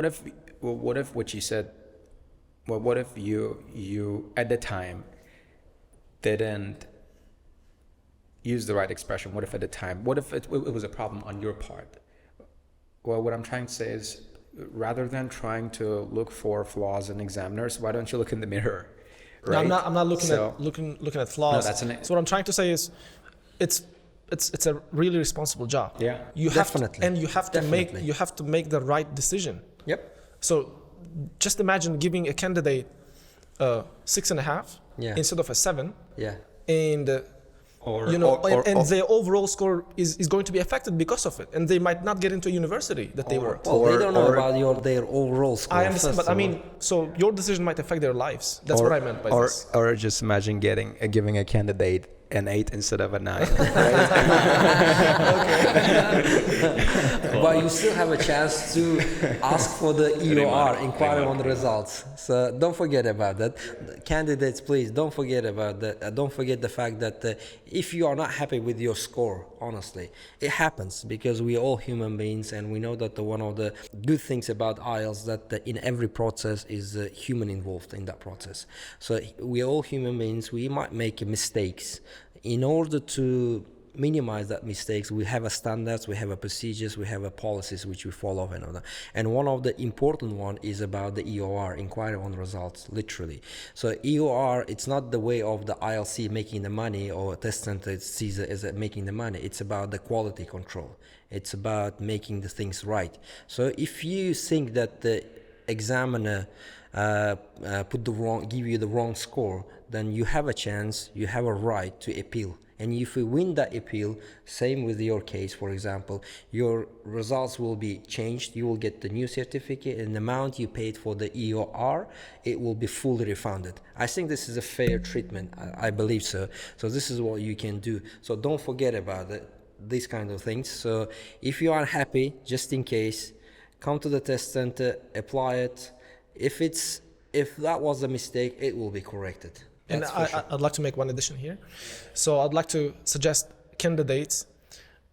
if what you said? Well, what if you at the time didn't use the right expression? What if at the time? What if it was a problem on your part? Well, what I'm trying to say is, rather than trying to look for flaws in examiners, why don't you look in the mirror? Right? No, I'm not looking at flaws. No, so what I'm trying to say is, it's a really responsible job. Yeah, you have to make the right decision. Yep. So just imagine giving a candidate 6.5 instead of a 7. Yeah. And their overall score is going to be affected because of it, and they might not get into a university that they want. Well, they don't know about their overall score. I understand, but I mean, so your decision might affect their lives. That's what I meant by this. Or just imagine giving a candidate an 8 instead of a 9. But you still have a chance to ask for the EOR, inquiry on the results. So don't forget about that. Candidates, please don't forget about that. Don't forget the fact that if you are not happy with your score, honestly, it happens because we are all human beings, and we know that one of the good things about IELTS that in every process is human involved in that process. So we are all human beings. We might make mistakes. In order to minimize that mistakes, we have a standards, we have a procedures, we have a policies which we follow and all that. And one of the important one is about the EOR, inquiry on results, literally. So EOR, it's not the way of the ILC making the money or test center sees it as making the money. It's about the quality control. It's about making the things right. So if you think that the examiner give you the wrong score, then you have a chance, you have a right to appeal. And if you win that appeal, same with your case, for example, your results will be changed. You will get the new certificate, and the amount you paid for the EOR, it will be fully refunded. I think this is a fair treatment. I believe so. So this is what you can do. So don't forget about it, these kind of things. So if you are happy, just in case, come to the test center, apply it. If that was a mistake, it will be corrected. And I'd like to make one addition here. So I'd like to suggest candidates,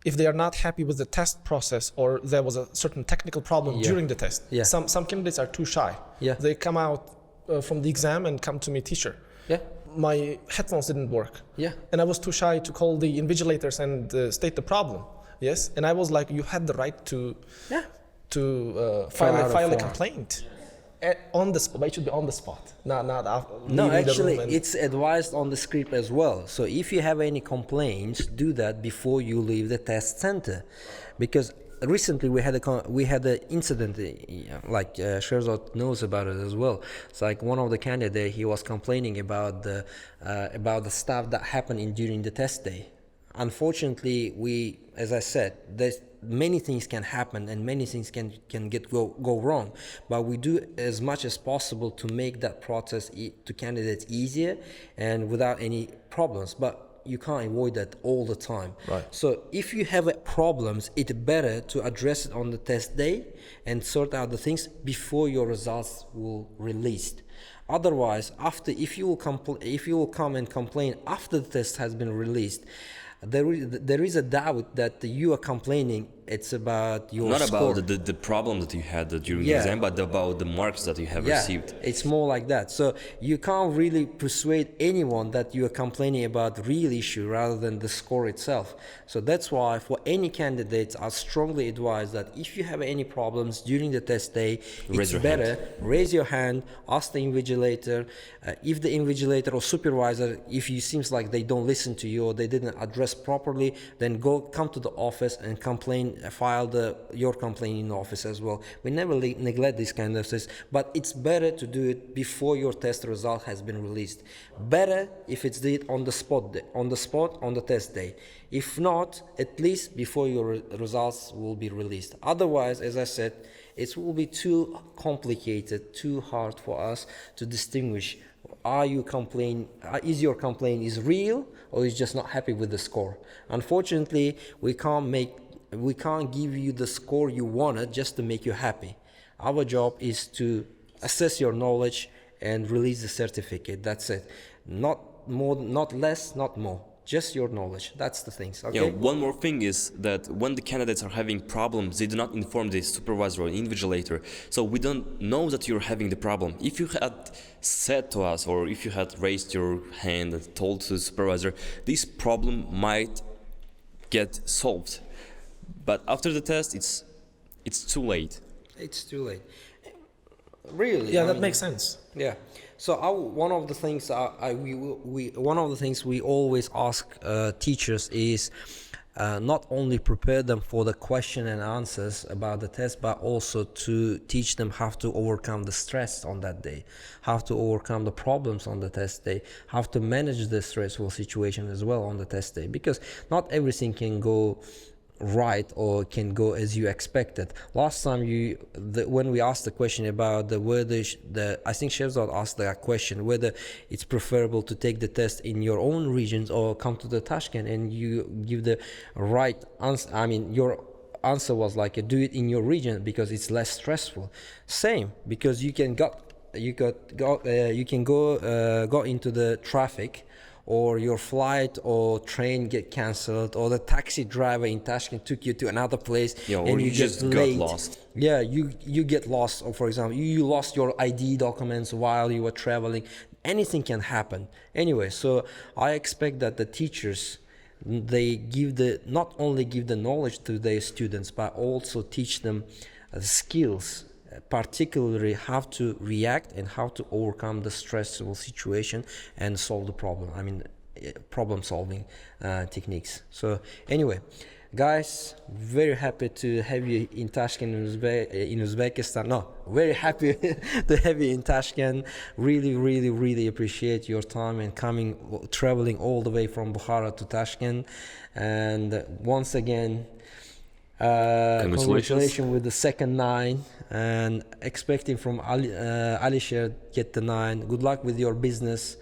if they are not happy with the test process or there was a certain technical problem during the test, some candidates are too shy. They come out from the exam and come to me, teacher, my headphones didn't work. And I was too shy to call the invigilators and state the problem. Yes, and I was like, you had the right to file a complaint. On the spot, but it should be on the spot, not after. No, actually, it's advised on the script as well. So if you have any complaints, do that before you leave the test center, because recently we had an incident, like Sherzad knows about it as well. It's like one of the candidates, he was complaining about the stuff that happened during the test day. Unfortunately, as I said, there's many things can happen and many things can go wrong, but we do as much as possible to make that process to candidates easier and without any problems. But you can't avoid that all the time. Right. So if you have problems, it's better to address it on the test day and sort out the things before your results will released. Otherwise, if you will come and complain after the test has been released, there is a doubt that you are complaining. It's about your score. About the problem that you had during the exam, but about the marks that you have received. It's more like that. So you can't really persuade anyone that you are complaining about the real issue rather than the score itself. So that's why for any candidates, I strongly advise that if you have any problems during the test day, it's better raise your hand, ask the invigilator. If the invigilator or supervisor, if it seems like they don't listen to you or they didn't address properly, then come to the office and complain. File your complaint in the office as well. We never neglect these kind of things, but it's better to do it before your test result has been released. Better if it's did on the spot on the test day. If not, at least before your results will be released. Otherwise, as I said, it will be too complicated, too hard for us to distinguish. Is your complaint is real or is just not happy with the score? Unfortunately, we can't give you the score you wanted just to make you happy. Our job is to assess your knowledge and release the certificate. That's it. Not more, not less, not more. Just your knowledge. That's the things. Okay. One more thing is that when the candidates are having problems, they do not inform the supervisor or invigilator. So we don't know that you're having the problem. If you had said to us, or if you had raised your hand and told to the supervisor, this problem might get solved. But after the test, it's too late. It's too late. Really? Yeah, that makes sense. Yeah. So one of the things we always ask teachers is not only prepare them for the question and answers about the test, but also to teach them how to overcome the stress on that day, how to overcome the problems on the test day, how to manage the stressful situation as well on the test day, because not everything can go right or can go as you expected. Last time when we asked the question about I think Shehzad asked that question whether it's preferable to take the test in your own regions or come to the Tashkent, and you give the right answer. I mean, your answer was like do it in your region because it's less stressful. Same, because you can go into the traffic, or your flight or train get cancelled, or the taxi driver in Tashkent took you to another place, or you just got lost. Yeah, you get lost, or for example, you lost your ID documents while you were traveling. Anything can happen. Anyway, so I expect that the teachers, they not only give the knowledge to their students, but also teach them skills, particularly how to react and how to overcome the stressful situation and solve the problem. I mean, problem solving techniques. So anyway, guys, very happy to have you in Tashkent, in Uzbekistan. No, very happy to have you in Tashkent. Really, really, really appreciate your time and traveling all the way from Buxoro to Tashkent. And once again, congratulations with the second 9, and expecting from Alisher get the 9. Good luck with your business.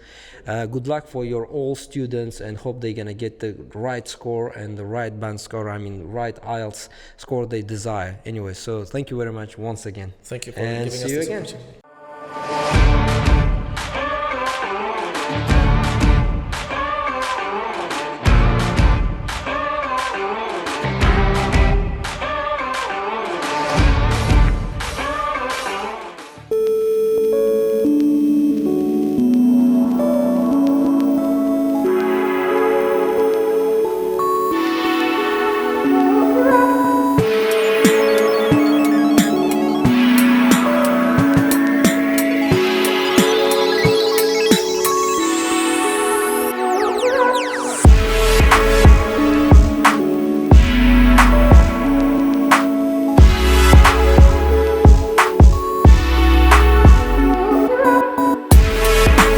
Good luck for your all students, and hope they're gonna get the right score and the right band score. I mean, right IELTS score they desire. Anyway, so thank you very much once again. Thank you for and giving see us you this again. opportunity.